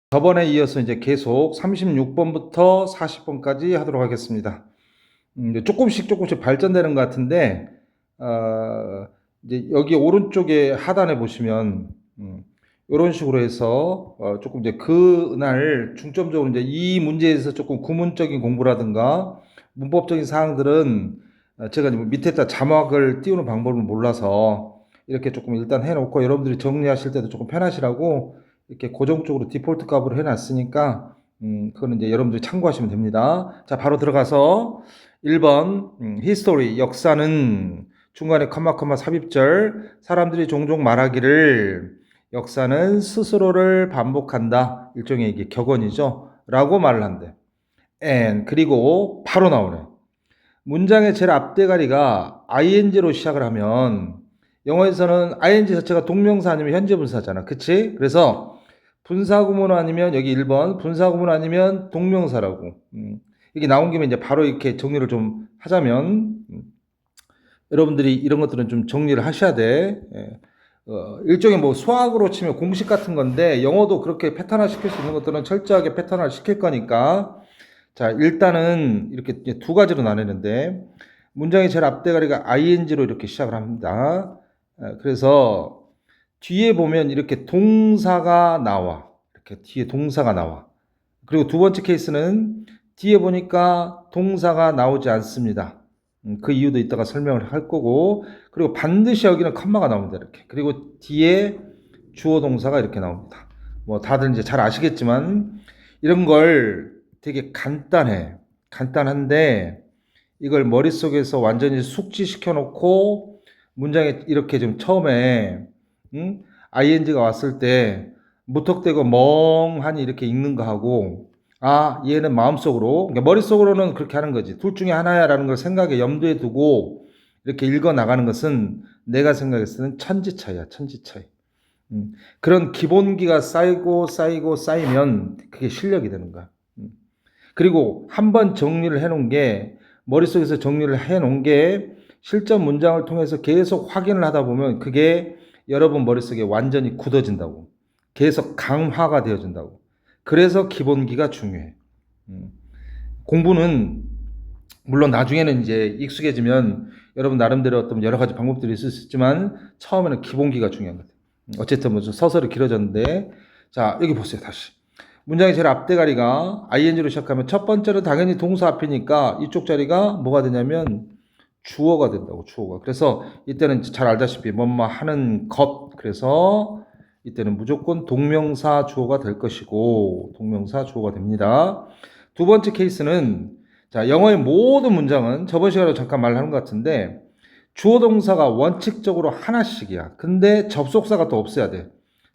저번에 이어서 이제 계속 36번부터 40번까지 하도록 하겠습니다. 이제 조금씩 발전되는 것 같은데, 이제 여기 오른쪽에 하단에 보시면, 이런 식으로 해서, 조금 이제 그날 중점적으로 이제 이 문제에서 조금 구문적인 공부라든가, 문법적인 사항들은 제가 밑에다 자막을 띄우는 방법을 몰라서 이렇게 조금 일단 해놓고 여러분들이 정리하실 때도 조금 편하시라고 이렇게 고정적으로 디폴트 값으로 해놨으니까 그거는 이제 여러분들이 참고하시면 됩니다. 자, 바로 들어가서 1번 히스토리 역사는 중간에 컴마 삽입절 사람들이 종종 말하기를 역사는 스스로를 반복한다. 일종의 이게 격언이죠. 라고 말을 한대. and 그리고 바로 나오네. 문장의 제일 앞대가리가 ing로 시작을 하면 영어에서는 ing 자체가 동명사 아니면 현재 분사잖아. 그치? 그래서 분사구문 아니면 여기 1번 분사구문 아니면 동명사라고. 이게 나온 김에 이제 바로 이렇게 정리를 좀 하자면 여러분들이 이런 것들은 좀 정리를 하셔야 돼. 일종의 뭐 수학으로 치면 공식 같은 건데 영어도 그렇게 패턴화 시킬 수 있는 것들은 철저하게 패턴화 시킬 거니까 자, 일단은 이렇게 두 가지로 나뉘는데 문장의 제일 앞대가리가 ing로 이렇게 시작을 합니다. 그래서 뒤에 보면 이렇게 동사가 나와. 이렇게 뒤에 동사가 나와. 그리고 두 번째 케이스는 뒤에 보니까 동사가 나오지 않습니다. 그 이유도 이따가 설명을 할 거고, 그리고 반드시 여기는 컴마가 나옵니다. 이렇게. 그리고 뒤에 주어 동사가 이렇게 나옵니다. 뭐 다들 이제 잘 아시겠지만 이런 걸 되게 간단한데 이걸 머릿속에서 완전히 숙지시켜 놓고 문장에 이렇게 좀 처음에 ing가 왔을 때 무턱대고 멍하니 이렇게 읽는 거 하고 얘는 마음속으로 그러니까 머릿속으로는 그렇게 하는 거지. 둘 중에 하나야라는 걸 생각에 염두에 두고 이렇게 읽어 나가는 것은 내가 생각했을 때는 천지 차이야. 천지 차이. 그런 기본기가 쌓이면 그게 실력이 되는 거야. 그리고 한번 정리를 해놓은 게 머릿속에서 정리를 해놓은 게 실전 문장을 통해서 계속 확인을 하다 보면 그게 여러분 머릿속에 완전히 굳어진다고. 계속 강화가 되어진다고. 그래서 기본기가 중요해. 공부는 물론 나중에는 이제 익숙해지면 여러분 나름대로 어떤 여러 가지 방법들이 있을 수 있지만 처음에는 기본기가 중요한 것 같아요. 어쨌든 뭐 서설이 길어졌는데 자 여기 보세요 다시. 문장의 제일 앞대가리가 ing로 시작하면 첫 번째는 당연히 동사 앞이니까 이쪽 자리가 뭐가 되냐면 주어가 된다고 주어가. 그래서 이때는 잘 알다시피 뭐뭐 하는 것 그래서 이때는 무조건 동명사 주어가 될 것이고 동명사 주어가 됩니다. 두 번째 케이스는 자 영어의 모든 문장은 저번 시간에 잠깐 말하는 것 같은데 주어 동사가 원칙적으로 하나씩이야. 근데 접속사가 또 없어야 돼.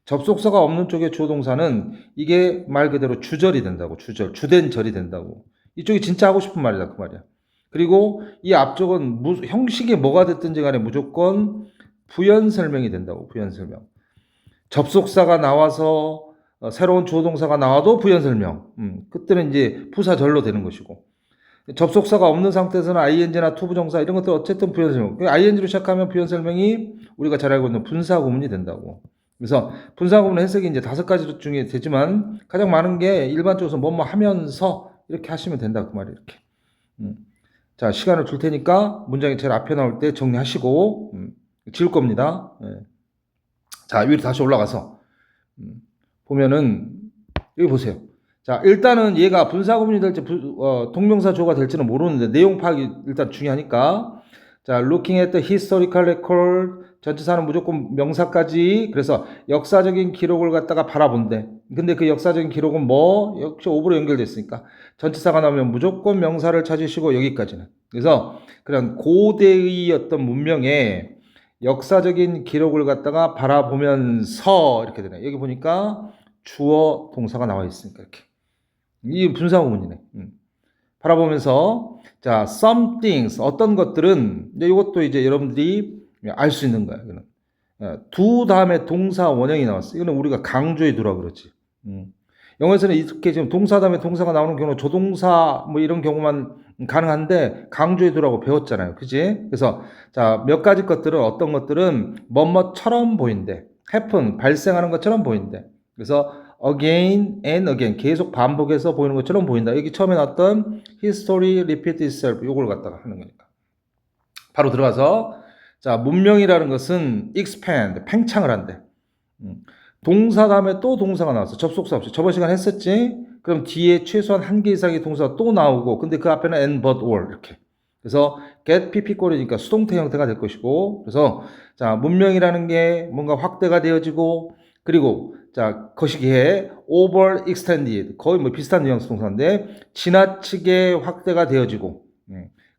접속사가 없는 쪽의 주어 동사는 이게 말 그대로 주절이 된다고. 주된 절이 된다고. 이쪽이 진짜 하고 싶은 말이다 그 말이야. 그리고 이 앞쪽은 형식이 뭐가 됐든지 간에 무조건 부연 설명이 된다고. 부연 설명. 접속사가 나와서 새로운 주어 동사가 나와도 부연 설명. 그때는 이제 부사절로 되는 것이고. 접속사가 없는 상태에서는 ing나 투부정사 이런 것들 어쨌든 부연 설명. ing로 시작하면 부연 설명이 우리가 잘 알고 있는 분사 구문이 된다고. 그래서 분사 구문 해석이 이제 5가지 중에 되지만 가장 많은 게 일반적으로 뭐뭐 하면서 이렇게 하시면 된다 그 말이에요. 이렇게. 자 시간을 줄 테니까 문장이 제일 앞에 나올 때 정리하시고 지울 겁니다. 네. 자 위로 다시 올라가서 보면은 여기 보세요. 자 일단은 얘가 분사 구문이 될지 동명사 주어가 될지는 모르는데 내용 파악이 일단 중요하니까 자 looking at the historical record 전치사는 무조건 명사까지 그래서 역사적인 기록을 갖다가 바라본대. 근데 그 역사적인 기록은 뭐 역시 오브로 연결돼 있으니까 전치사가 나오면 무조건 명사를 찾으시고 여기까지는. 그래서 그런 고대의 어떤 문명의 역사적인 기록을 갖다가 바라보면서 이렇게 되네. 여기 보니까 주어 동사가 나와 있으니까 이렇게. 이 분사 구문이네. 바라보면서 자, some things 어떤 것들은 이것도 이제 여러분들이 알 수 있는 거야. 이거는 두 다음에 동사 원형이 나왔어. 이거는 우리가 강조해 두라 그러지. 영어에서는 이렇게 지금 동사 다음에 동사가 나오는 경우는 조동사 뭐 이런 경우만 가능한데 강조해 두라고 배웠잖아요. 그지? 그래서 자, 몇 가지 것들은 어떤 것들은 뭐뭐처럼 보인대. happen 발생하는 것처럼 보인대. 그래서 again and again 계속 반복해서 보이는 것처럼 보인다. 여기 처음에 나왔던 history repeat itself 요걸 갖다가 하는 거니까. 바로 들어가서 자 문명이라는 것은 expand 팽창을 한대. 동사 다음에 또 동사가 나왔어. 접속사 없이. 저번 시간 했었지? 그럼 뒤에 최소한 한 개 이상의 동사가 또 나오고 근데 그 앞에는 and, but, or 이렇게. 그래서 get pp꼴이니까 수동태 형태가 될 것이고 그래서 자 문명이라는 게 뭔가 확대가 되어지고 그리고 자 거시기에 over extended 거의 뭐 비슷한 뉘앙스 동사인데 지나치게 확대가 되어지고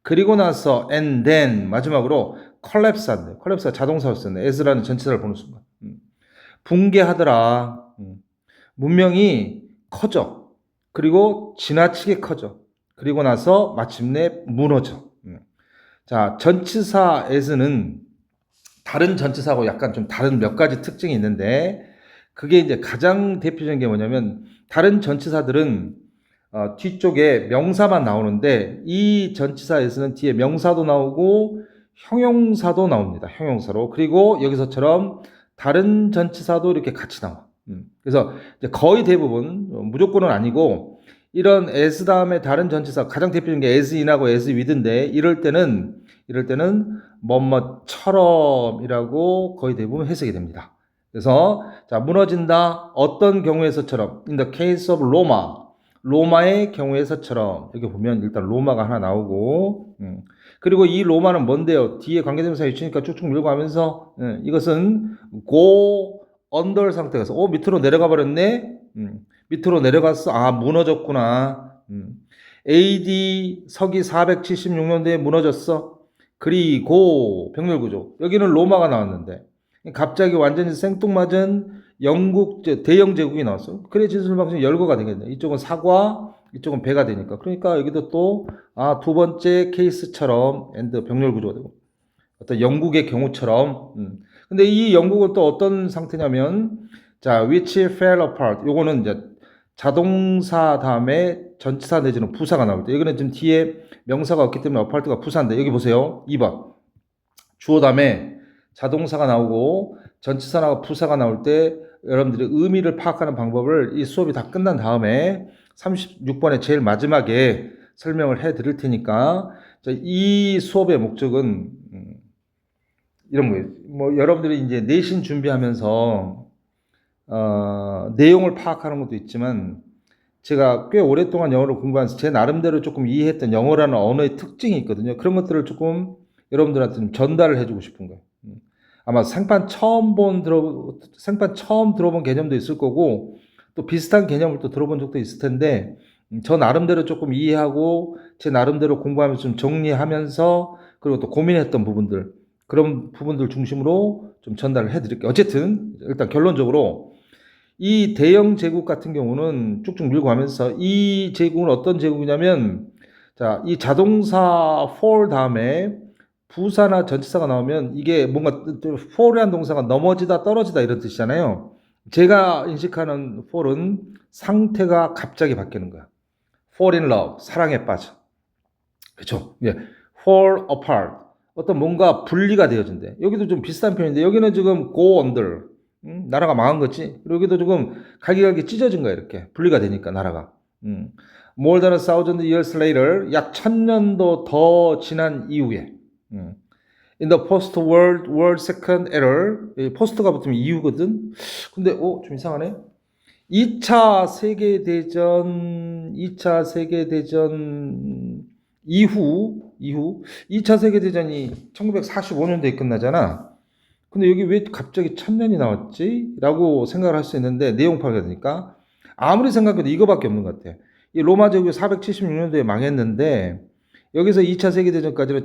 그리고 나서 and then 마지막으로 collapse한데 collapse가 자동사였었네. as라는 전치사를 보는 순간 붕괴하더라. 문명이 커져. 그리고 지나치게 커져. 그리고 나서 마침내 무너져. 자, 전치사 as는 다른 전치사하고 약간 좀 다른 몇 가지 특징이 있는데 그게 이제 가장 대표적인 게 뭐냐면 다른 전치사들은 뒤쪽에 명사만 나오는데 이 전치사 as는 뒤에 명사도 나오고 형용사도 나옵니다. 형용사로. 그리고 여기서처럼 다른 전치사도 이렇게 같이 나와. 그래서 이제 거의 대부분 무조건은 아니고 이런 as 다음에 다른 전치사 가장 대표적인 게 as in하고 as with인데 이럴 때는 뭐뭐처럼이라고 거의 대부분 해석이 됩니다. 그래서 자 무너진다 어떤 경우에서처럼 in the case of Roma 로마의 경우에서처럼 여기 보면 일단 로마가 하나 나오고 그리고 이 로마는 뭔데요? 뒤에 관계대명사 위치니까 쭉쭉 밀고 가면서 이것은 go under 상태에서 밑으로 내려가 버렸네. 밑으로 내려갔어. 아 무너졌구나. AD 서기 476년도에 무너졌어. 그리고 병렬구조 여기는 로마가 나왔는데 갑자기 완전히 생뚱맞은 영국 대영 제국이 나왔어. 그래 진술방식 열거가 되겠네. 이쪽은 사과, 이쪽은 배가 되니까. 그러니까 여기도 또 두 번째 케이스처럼 엔드 병렬 구조가 되고 어떤 영국의 경우처럼. 근데 이 영국은 또 어떤 상태냐면 자 which fell apart. 요거는 이제 자동사 다음에 전치사 내지는 부사가 나올 때 여기는 지금 뒤에 명사가 없기 때문에 apart가 부사인데 여기 보세요. 2번 주어 다음에 자동사가 나오고 전치사나 부사가 나올 때 여러분들이 의미를 파악하는 방법을 이 수업이 다 끝난 다음에 36번의 제일 마지막에 설명을 해 드릴 테니까 이 수업의 목적은 이런 거예요. 뭐 여러분들이 이제 내신 준비하면서 내용을 파악하는 것도 있지만 제가 꽤 오랫동안 영어를 공부하면서 제 나름대로 조금 이해했던 영어라는 언어의 특징이 있거든요. 그런 것들을 조금 여러분들한테 좀 전달을 해주고 싶은 거예요. 아마 생판 처음 들어본 개념도 있을 거고 또 비슷한 개념을 또 들어본 적도 있을 텐데 저 나름대로 조금 이해하고 제 나름대로 공부하면서 좀 정리하면서 그리고 또 고민했던 부분들 그런 부분들 중심으로 좀 전달을 해드릴게요. 어쨌든 일단 결론적으로 이 대영 제국 같은 경우는 쭉쭉 밀고 가면서 이 제국은 어떤 제국이냐면 자, 이 자동사 for 다음에 부사나 전치사가 나오면 이게 뭔가 fall이라는 동사가 넘어지다 떨어지다 이런 뜻이잖아요. 제가 인식하는 fall은 상태가 갑자기 바뀌는 거야. fall in love, 사랑에 빠져. 그렇죠? 예. fall apart, 어떤 뭔가 분리가 되어진대. 여기도 좀 비슷한 표현인데 여기는 지금 go under, 나라가 망한 거지. 그리고 여기도 조금 갈기갈기 찢어진 거야 이렇게. 분리가 되니까 나라가. More than 1,000 years later, 약 1000년도 더 지난 이후에 In the post-world second era, 포스트가 붙으면 이후거든. 근데 좀 이상하네. 2차 세계대전 이후 2차 세계대전이 1945년도에 끝나잖아. 근데 여기 왜 갑자기 1000년이 나왔지? 라고 생각을 할 수 있는데 내용 파악이 되니까 아무리 생각해도 이거밖에 없는 것 같아. 이 로마 제국이 476년도에 망했는데 여기서 2차 세계대전까지는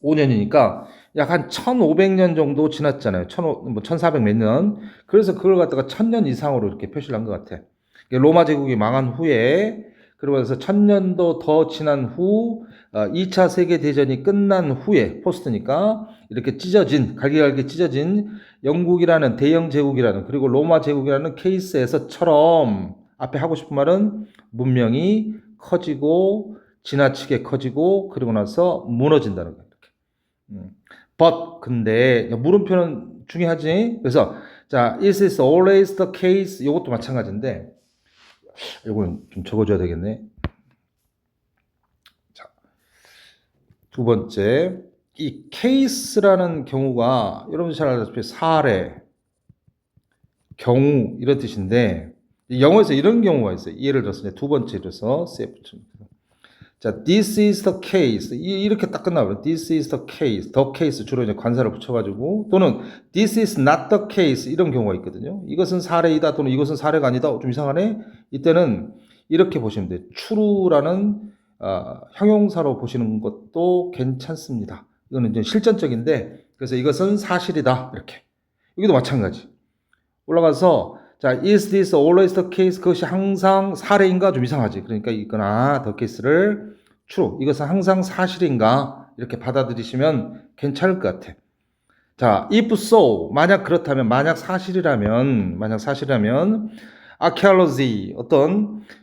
1945년이니까 약 한 1500년 정도 지났잖아요. 1400 몇 년. 그래서 그걸 갖다가 1000년 이상으로 이렇게 표시를 한 것 같아. 로마 제국이 망한 후에 그러면서 1000년도 더 지난 후 2차 세계대전이 끝난 후에 포스트니까 이렇게 갈기갈기 찢어진 영국이라는 대영 제국이라는 그리고 로마 제국이라는 케이스에서처럼 앞에 하고 싶은 말은 문명이 커지고 지나치게 커지고 그리고 나서 무너진다는 거예요. but 근데 물음표는 중요하지. 그래서 자, is this always the case? 이것도 마찬가지인데, 이건 좀 적어줘야 되겠네. 자, 두 번째, 이 case라는 경우가 여러분 잘 알다시피 사례, 경우 이런 뜻인데, 영어에서 이런 경우가 있어요. 예를 들어서 두 번째로서 자, this is the case. 이렇게 딱 끝나버려. This is the case. The case 주로 이제 관사를 붙여가지고 또는 this is not the case 이런 경우가 있거든요. 이것은 사례이다 또는 이것은 사례가 아니다. 좀 이상하네. 이때는 이렇게 보시면 돼요. true라는 형용사로 보시는 것도 괜찮습니다. 이거는 이제 실전적인데 그래서 이것은 사실이다. 이렇게. 여기도 마찬가지. 올라가서 자, is this always the case? 그것이 항상 사례인가? 좀 이상하지. 그러니까 이건 the case를 true. 이것은 항상 사실인가? 이렇게 받아들이시면 괜찮을 것 같아. 자, if so, 만약 그렇다면, 만약 사실이라면, archaeology,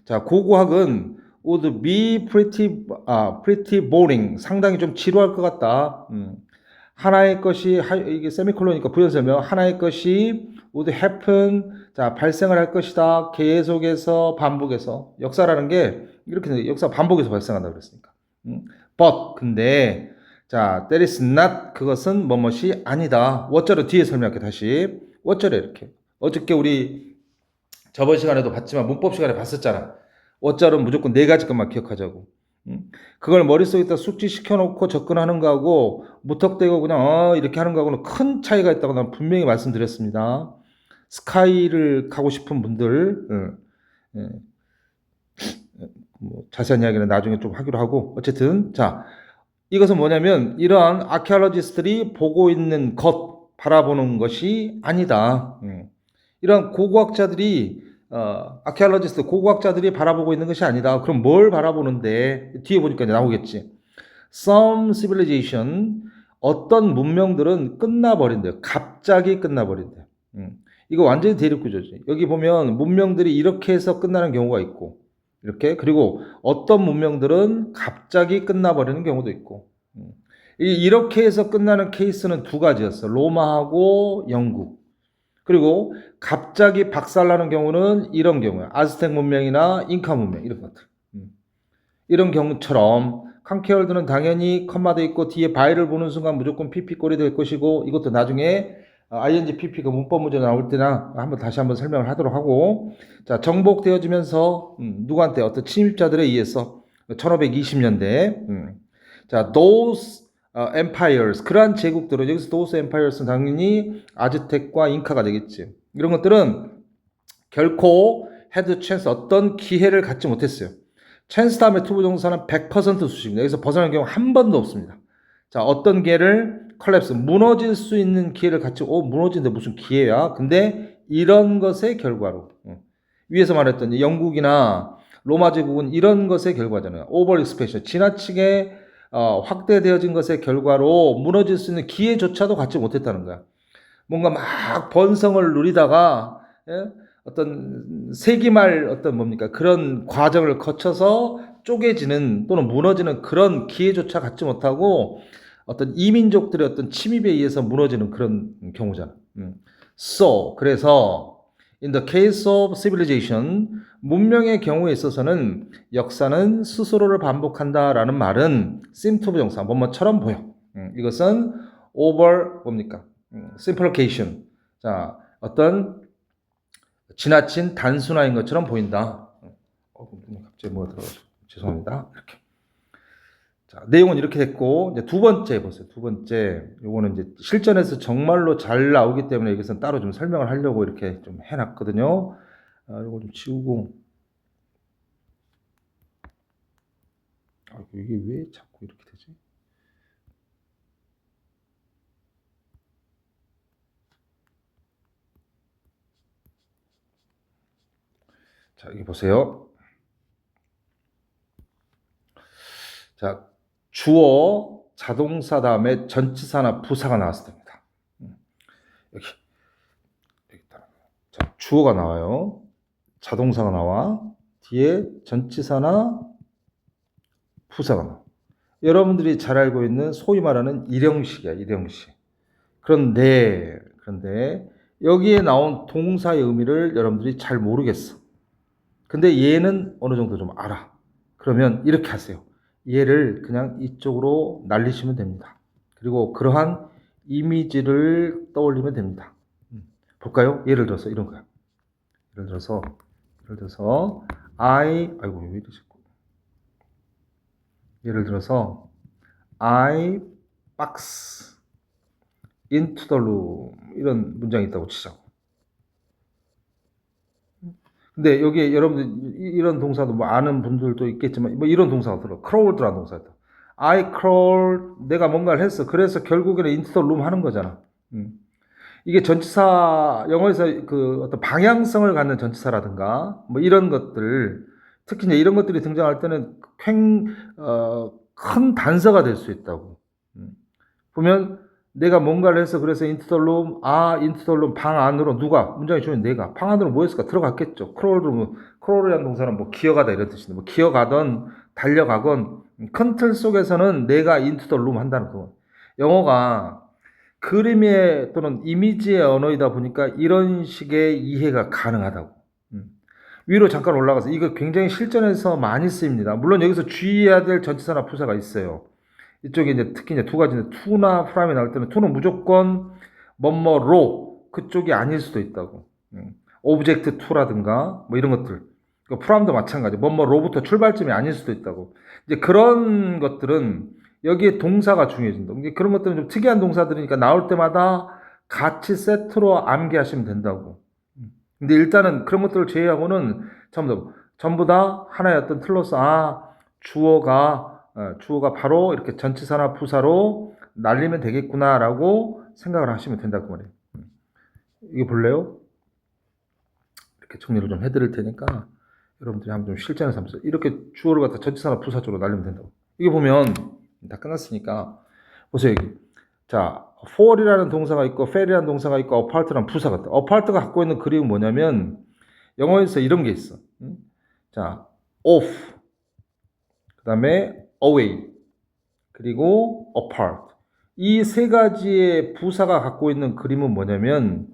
자, 고고학은 would be pretty boring. 상당히 좀 지루할 것 같다. 하나의 것이, 이게 세미콜론이니까 부연설명, 하나의 것이 would happen, 자, 발생을 할 것이다. 계속해서 반복해서. 역사라는 게 이렇게 역사 반복해서 발생한다고 그랬으니까. but, 근데, 자, that is not, 그것은 뭐뭇이 아니다. what자로 뒤에 설명할게, 다시. what자로 이렇게. 어저께 우리 저번 시간에도 봤지만 문법 시간에 봤었잖아. what자로 무조건 네 가지 것만 기억하자고. 그걸 머릿속에다 숙지시켜놓고 접근하는 거하고 무턱대고 그냥 이렇게 하는 거하고는 큰 차이가 있다고 난 분명히 말씀드렸습니다. 스카이를 가고 싶은 분들 뭐 자세한 이야기는 나중에 좀 하기로 하고 어쨌든 자 이것은 뭐냐면 이러한 아키올로지스트들이 보고 있는 것 바라보는 것이 아니다. 이러한 고고학자들이 아키올로지스트 고고학자들이 바라보고 있는 것이 아니다. 그럼 뭘 바라보는데 뒤에 보니까 이제 나오겠지. Some civilization 어떤 문명들은 끝나버린대요. 갑자기 끝나버린대요. 이거 완전히 대립구조지. 여기 보면 문명들이 이렇게 해서 끝나는 경우가 있고 이렇게 그리고 어떤 문명들은 갑자기 끝나버리는 경우도 있고 이렇게 해서 끝나는 케이스는 두 가지였어. 로마하고 영국. 그리고 갑자기 박살나는 경우는 이런 경우야. 아즈텍 문명이나 잉카 문명 이런 것들. 이런 경우처럼 칸케월드는 당연히 컴마도 있고 뒤에 바이를 보는 순간 무조건 PP 꼴이 될 것이고 이것도 나중에 ing pp가 문법 문제 나올 때나 다시 한번 설명을 하도록 하고 자 정복되어지면서 누구한테 어떤 침입자들에 의해서 1520년대 자 those empires 그러한 제국들은 여기서 those empires는 당연히 아즈텍과 잉카가 되겠지. 이런 것들은 결코 had chance 어떤 기회를 갖지 못했어요. 찬스 다음에 투부정사는 100% 수식입니다. 여기서 벗어나는 경우 한 번도 없습니다. 자, 어떤 기회를 컬랩스, 무너질 수 있는 기회를 갖지, 무너지는데 무슨 기회야? 근데 이런 것의 결과로, 위에서 말했던 영국이나 로마 제국은 이런 것의 결과잖아요. 오버 익스펜션, 지나치게 확대되어진 것의 결과로 무너질 수 있는 기회조차도 갖지 못했다는 거야. 뭔가 막 번성을 누리다가, 예? 어떤 세기말 그런 과정을 거쳐서 쪼개지는 또는 무너지는 그런 기회조차 갖지 못하고 어떤 이민족들의 어떤 침입에 의해서 무너지는 그런 경우잖아. So 그래서 in the case of civilization 문명의 경우에 있어서는 역사는 스스로를 반복한다라는 말은 seem to 부정사 뭐뭐처럼 보여. 이것은 over simplification. 자 어떤 지나친 단순화인 것처럼 보인다. 갑자기 뭐가 들어가서 죄송합니다. 이렇게. 자, 내용은 이렇게 됐고 이제 두 번째 보세요. 두 번째 요거는 이제 실전에서 정말로 잘 나오기 때문에 여기서는 따로 좀 설명을 하려고 이렇게 좀 해놨거든요. 요거 좀 지우고. 이게 왜 자꾸 이렇게 되지? 자, 여기 보세요. 자, 주어, 자동사 다음에 전치사나 부사가 나왔을 때입니다. 여기 자, 주어가 나와요. 자동사가 나와. 뒤에 전치사나 부사가 나와. 여러분들이 잘 알고 있는 소위 말하는 일형식이야, 일형식. 그런데 여기에 나온 동사의 의미를 여러분들이 잘 모르겠어. 근데 얘는 어느 정도 좀 알아. 그러면 이렇게 하세요. 얘를 그냥 이쪽으로 날리시면 됩니다. 그리고 그러한 이미지를 떠올리면 됩니다. 볼까요? 예를 들어서 이런 거야. 예를 들어서 아이고 왜 이러지? 예를 들어서 I box into the room 이런 문장이 있다고 치자고. 근데 여기에 여러분들 이런 동사도 뭐 아는 분들도 있겠지만 뭐 이런 동사가 들어. crawled라는 동사가 있다. I crawled 내가 뭔가를 했어. 그래서 결국에는 into the room 하는 거잖아. 이게 전치사 영어에서 그 어떤 방향성을 갖는 전치사라든가 뭐 이런 것들 특히 이제 이런 것들이 등장할 때는 큰 단서가 될 수 있다고. 보면 내가 뭔가를 해서 그래서 into the room, into the room 방 안으로 누가 문장이 주면 내가 방 안으로 뭐 했을까 들어갔겠죠. crawl이라는 동사는 뭐 기어가다 이런 뜻인데 뭐 기어가던 달려가건 큰 틀 속에서는 내가 into the room 한다는 거. 영어가 그림의 또는 이미지의 언어이다 보니까 이런 식의 이해가 가능하다고. 위로 잠깐 올라가서 이거 굉장히 실전에서 많이 쓰입니다. 물론 여기서 주의해야 될 전치사나 부사가 있어요. 이쪽에 이제 특히 이제 두 가지인데 to나 from이 나올 때는 to는 무조건 뭐뭐로 그쪽이 아닐 수도 있다고. object to라든가 뭐 이런 것들. from도 마찬가지. 뭐뭐로부터 출발점이 아닐 수도 있다고. 이제 그런 것들은 여기에 동사가 중요해진다. 그런 것들은 좀 특이한 동사들이니까 나올 때마다 같이 세트로 암기하시면 된다고. 근데 일단은 그런 것들을 제외하고는 전부 다 하나의 어떤 틀로서 주어가 바로 이렇게 전치사나 부사로 날리면 되겠구나라고 생각을 하시면 된다고 말이에요. 이게 볼래요? 이렇게 정리를 좀 해드릴 테니까 여러분들이 한번 좀 실전에서 한번 이렇게 주어를 갖다 전치사나 부사 쪽으로 날리면 된다고. 이게 보면 다 끝났으니까 보세요 여기. 자, fall이라는 동사가 있고 fail이라는 동사가 있고 apart라는 부사가 있다. apart가 갖고 있는 그림은 뭐냐면 영어에서 이런 게 있어. 자, off 그 다음에 away 그리고 apart 이 세 가지의 부사가 갖고 있는 그림은 뭐냐면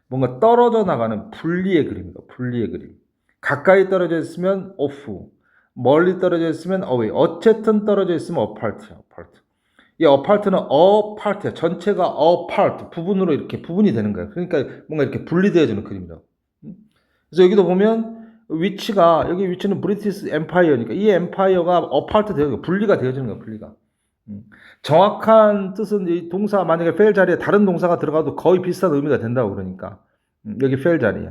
뭔가 떨어져 나가는 분리의 그림이다. 분리의 그림. 가까이 떨어져 있으면 off 멀리 떨어져 있으면 away 어쨌든 떨어져 있으면 apart야. apart. 이 apart는 apart야. 전체가 apart 부분으로 이렇게 부분이 되는 거야. 그러니까 뭔가 이렇게 분리되어지는 그림이라고. 그래서 여기도 보면 여기 위치는 브리티시 엠파이어니까 이 엠파이어가 apart 되어 분리가 되어지는 거야. 분리가. 정확한 뜻은 이 동사 만약에 fail 자리에 다른 동사가 들어가도 거의 비슷한 의미가 된다고 그러니까 여기 fail 자리에.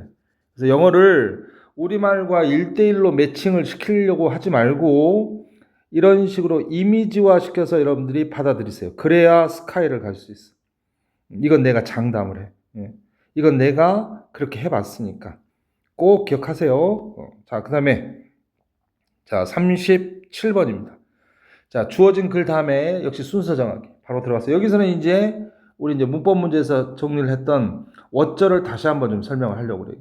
그래서 영어를 우리말과 1대1로 매칭을 시키려고 하지 말고 이런 식으로 이미지화 시켜서 여러분들이 받아들이세요. 그래야 스카이를 갈 수 있어. 이건 내가 장담을 해. 이건 내가 그렇게 해봤으니까. 꼭 기억하세요. 자, 그 다음에 자 37번입니다. 자, 주어진 글 다음에 역시 순서 정하기. 바로 들어갔어요. 여기서는 이제 우리 이제 문법 문제에서 정리를 했던 what절을 다시 한번 좀 설명을 하려고 그래요.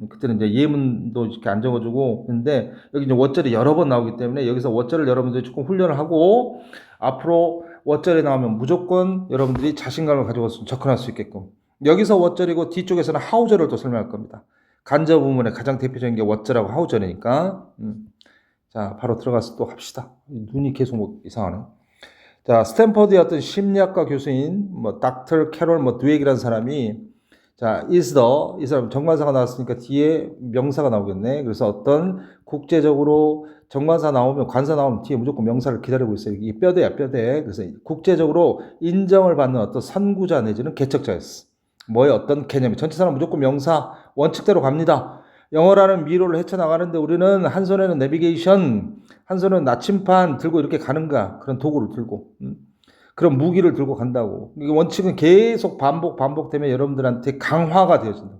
그때는 이제 예문도 이렇게 안 적어주고 근데 여기 이제 what절이 여러 번 나오기 때문에 여기서 what절을 여러분들이 조금 훈련을 하고 앞으로 what절이 나오면 무조건 여러분들이 자신감을 가지고 접근할 수 있게끔 여기서 what절이고 뒤쪽에서는 how절을 또 설명할 겁니다. 간접 부분의 가장 대표적인 게 what절하고 how절이니까 자, 바로 들어가서 또 합시다. 눈이 계속 뭐 이상하네. 자, 스탠퍼드의 어떤 심리학과 교수인 닥터 캐롤 드웨이라는 사람이 자, 이 사람 정관사가 나왔으니까 뒤에 명사가 나오겠네. 그래서 어떤 국제적으로 정관사 나오면 관사 나오면 뒤에 무조건 명사를 기다리고 있어요. 이게 뼈대야, 뼈대. 그래서 국제적으로 인정을 받는 어떤 선구자 내지는 개척자였어. 뭐의 어떤 개념이 전체사는 무조건 명사 원칙대로 갑니다. 영어라는 미로를 헤쳐나가는데 우리는 한 손에는 내비게이션, 한 손에는 나침판 들고 이렇게 가는가 그런 도구를 들고 그런 무기를 들고 간다고. 이 원칙은 계속 반복되면 여러분들한테 강화가 되어진다.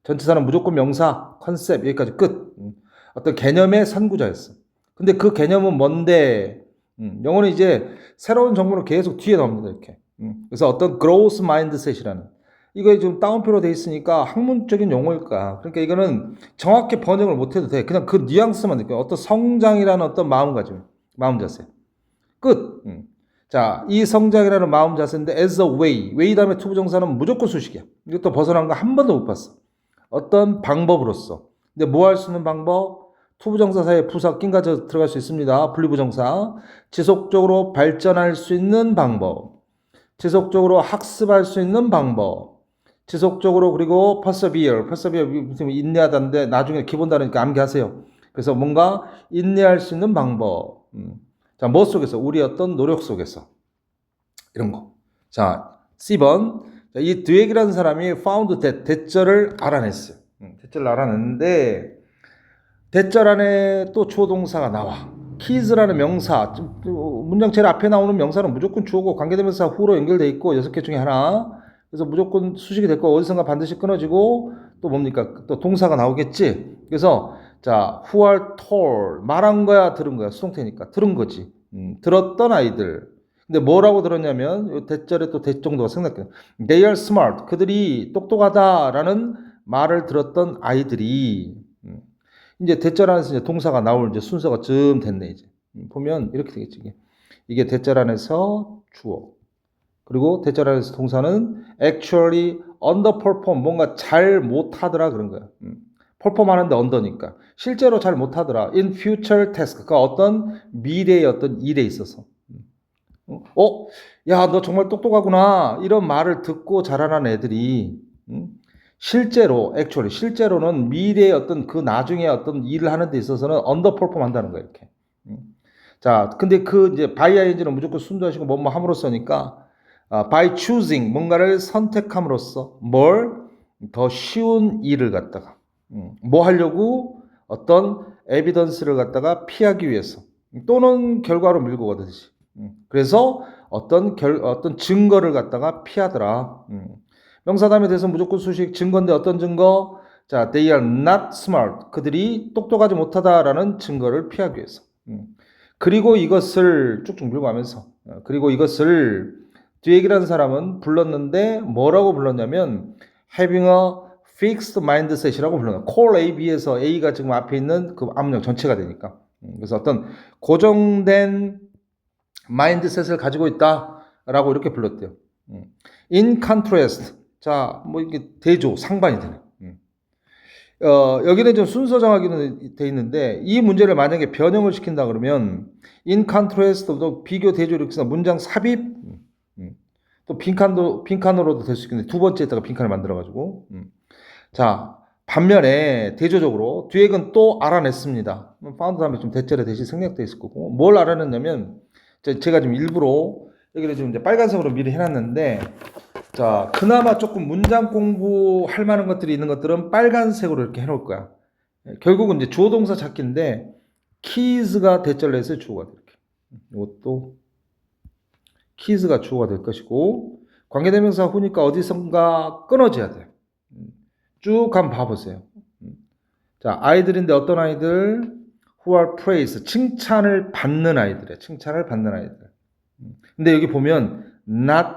전치사는 무조건 명사, 컨셉 여기까지 끝. 어떤 개념의 선구자였어. 근데 그 개념은 뭔데? 영어는 이제 새로운 정보를 계속 뒤에 나옵니다. 이렇게. 그래서 어떤 growth mindset이라는 이거에 좀 다운표로 돼 있으니까 학문적인 용어일까. 그러니까 이거는 정확히 번역을 못해도 돼. 그냥 그 뉘앙스만 느껴. 어떤 성장이라는 어떤 마음가짐, 마음 자세. 끝. 자, 이 성장이라는 마음 자세인데 as a way 다음에 투부정사는 무조건 수식이야. 이것도 벗어난 거 한 번도 못 봤어. 어떤 방법으로서. 근데 뭐 할 수 있는 방법? 투부정사 사이에 부사 낀가 들어갈 수 있습니다. 분리부정사. 지속적으로 발전할 수 있는 방법. 지속적으로 학습할 수 있는 방법. 지속적으로 그리고 persevere 인내하다는데 나중에 기본 단어니까 암기하세요. 그래서 뭔가 인내할 수 있는 방법. 자, 뭐 속에서? 우리 어떤 노력 속에서. 이런 거. 자, C번. 자, 이 드웨기라는 사람이 found that, 대절을 알아냈어요. 대절을 알아냈는데, 대절 안에 또 주어 동사가 나와. 키즈라는 명사, 문장 제일 앞에 나오는 명사는 무조건 주어고 관계대명사 후로 연결돼 있고 6개 중에 하나. 그래서 무조건 수식이 될 거 어디선가 반드시 끊어지고 또 뭡니까? 또 동사가 나오겠지. 그래서 자, who are told 말한 거야, 들은 거야, 수동태니까 들은 거지. 들었던 아이들. 근데 뭐라고 들었냐면 대절에 또 대 정도가 생각해요. They are smart. 그들이 똑똑하다라는 말을 들었던 아이들이 이제 대절 안에서 이제 동사가 나올 이제 순서가 좀 됐네 이제. 보면 이렇게 되겠지 이게 대절 안에서 주어. 그리고 대절 안에서 동사는 actually underperform 뭔가 잘 못하더라 그런 거야. perform 하는데 under니까 실제로 잘 못하더라. in future task 그 어떤 미래의 어떤 일에 있어서. 야, 너 정말 똑똑하구나. 이런 말을 듣고 자라난 애들이 실제로 actually 실제로는 미래의 어떤 그 나중에 어떤 일을 하는 데 있어서는 underperform 한다는 거예요, 이렇게. 자, 근데 그 이제 by ing는 무조건 순도하시고 뭐뭐 함으로써니까 by choosing 뭔가를 선택함으로써 뭘 더 쉬운 일을 갖다가 뭐 하려고 어떤 에비던스를 갖다가 피하기 위해서 또는 결과로 밀고 가듯이 그래서 어떤 증거를 갖다가 피하더라. 명사 다음에 대해서 무조건 수식 증거인데 어떤 증거? 자, they are not smart. 그들이 똑똑하지 못하다라는 증거를 피하기 위해서. 그리고 이것을 쭉쭉 밀고 가면서 그리고 이것을 뒤에기라는 사람은 불렀는데 뭐라고 불렀냐면 having a fixed mindset이라고 불렀어요. core AB에서 A가 지금 앞에 있는 그 암령 전체가 되니까. 그래서 어떤 고정된 마인드셋을 가지고 있다라고 이렇게 불렀대요. In contrast. 자, 뭐 이게 대조, 상반이 되네. 여기는 좀 순서 정하기는 돼 있는데 이 문제를 만약에 변형을 시킨다 그러면 in contrast 또 비교 대조 이렇게 해서 문장 삽입 또 빈칸으로도 될 수 있겠는데 두 번째에다가 빈칸을 만들어 가지고 자 반면에 대조적으로 뒤에는 또 알아냈습니다. 파운드 다음에 좀 대절에 대신 생략돼 있을 거고 뭘 알아냈냐면 제가 지금 일부러 여기를 지금 이제 빨간색으로 미리 해놨는데 자 그나마 조금 문장 공부할 만한 것들이 있는 것들은 빨간색으로 이렇게 해놓을 거야. 결국은 이제 주어 동사 찾기인데 키즈가 대절로 해서 주어가 돼. 이렇게. 이것도 키즈가 주어가 될 것이고 관계대명사 후니까 어디선가 끊어져야 돼. 쭉 한번 봐보세요. 자 아이들인데 어떤 아이들? who are praised 칭찬을 받는 아이들이야. 칭찬을 받는 아이들. 근데 여기 보면 not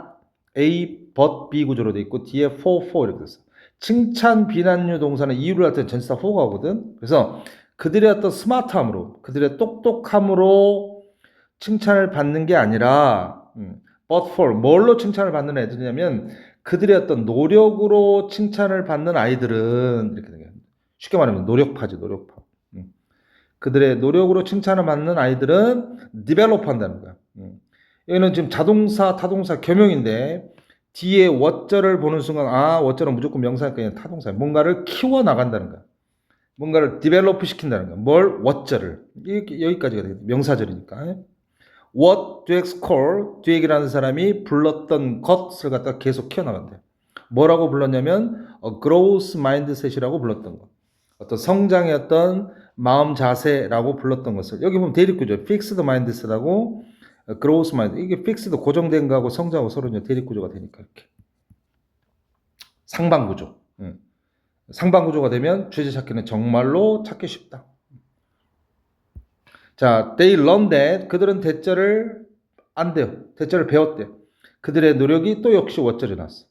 A but B 구조로 돼 있고 뒤에 for 이렇게 됐어. 칭찬 비난류 동사는 이유를 할 때는 전치사 for가 오거든. 그래서 그들의 어떤 스마트함으로 그들의 똑똑함으로 칭찬을 받는 게 아니라 but for 뭘로 칭찬을 받는 애들이냐면 그들의 어떤 노력으로 칭찬을 받는 아이들은 이렇게 되게 쉽게 말하면 노력파지 노력파. 그들의 노력으로 칭찬을 받는 아이들은 develop 한다는 거야. 여기는 지금 자동사, 타동사 겸용인데 뒤에 what절을 보는 순간 what절은 무조건 명사니까 그냥 타동사야. 뭔가를 키워나간다는 거야. 뭔가를 develop 시킨다는 거야. 뭘? what절을. 여기까지가 되겠다. 명사절이니까. What do you call? 뒤에기라는 사람이 불렀던 것을 갖다가 계속 키워나간대요. 뭐라고 불렀냐면 a growth mindset이라고 불렀던 것. 어떤 성장의 어떤 마음 자세라고 불렀던 것을 여기 보면 대립구조 fixed mindset하고 growth mind 이게 fixed 고정된 거하고 성장하고 서로 이제 대립구조가 되니까 이렇게 상반구조 상반구조가 되면 주제 찾기는 정말로 찾기 쉽다. 자, they learned that 그들은 대절을 안돼요. 대절을 배웠대요. 그들의 노력이 또 역시 what절이 나왔어.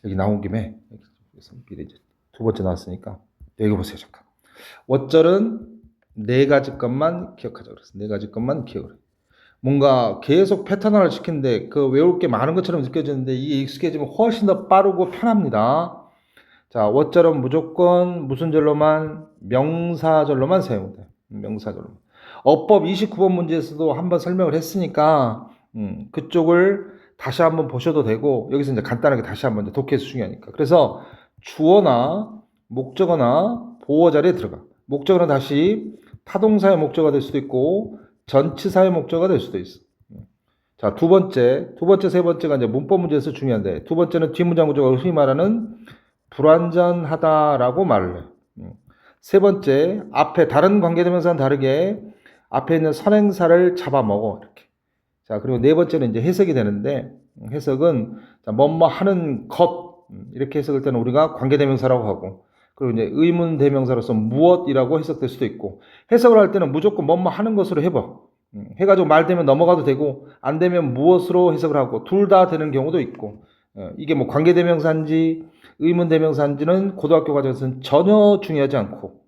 여기 나온 김에 두 번째 나왔으니까 여기 보세요. 잠깐. what절은 네 가지 것만 기억하자 그랬어. 네 가지 것만 기억을 해. 뭔가 계속 패턴화를 시키는데 그 외울 게 많은 것처럼 느껴지는데 이게 익숙해지면 훨씬 더 빠르고 편합니다. 자, what절은 무조건 무슨 절로만 명사절로만 사용돼요. 명사절로. 어법 29번 문제에서도 한번 설명을 했으니까 그쪽을 다시 한번 보셔도 되고 여기서 이제 간단하게 다시 한번 독해서 중요하니까. 그래서 주어나 목적어나 보어 자리에 들어가. 목적어는 다시 타동사의 목적어가 될 수도 있고 전치사의 목적어가 될 수도 있어. 자, 두 번째, 세 번째가 이제 문법 문제에서 중요한데 두 번째는 뒷문장 구조가 흔히 말하는 불완전하다라고 말을 해요. 세 번째, 앞에 다른 관계대명사는 다르게 앞에 있는 선행사를 잡아먹어 이렇게. 자, 그리고 네 번째는 이제 해석이 되는데 해석은 뭐뭐 하는 것 이렇게 해석할 때는 우리가 관계대명사라고 하고 그리고 이제 의문대명사로서 무엇이라고 해석될 수도 있고 해석을 할 때는 무조건 뭐뭐 하는 것으로 해봐. 해가지고 말 되면 넘어가도 되고 안 되면 무엇으로 해석을 하고 둘 다 되는 경우도 있고 이게 뭐 관계대명사인지 의문대명사인지는 고등학교 과정에서는 전혀 중요하지 않고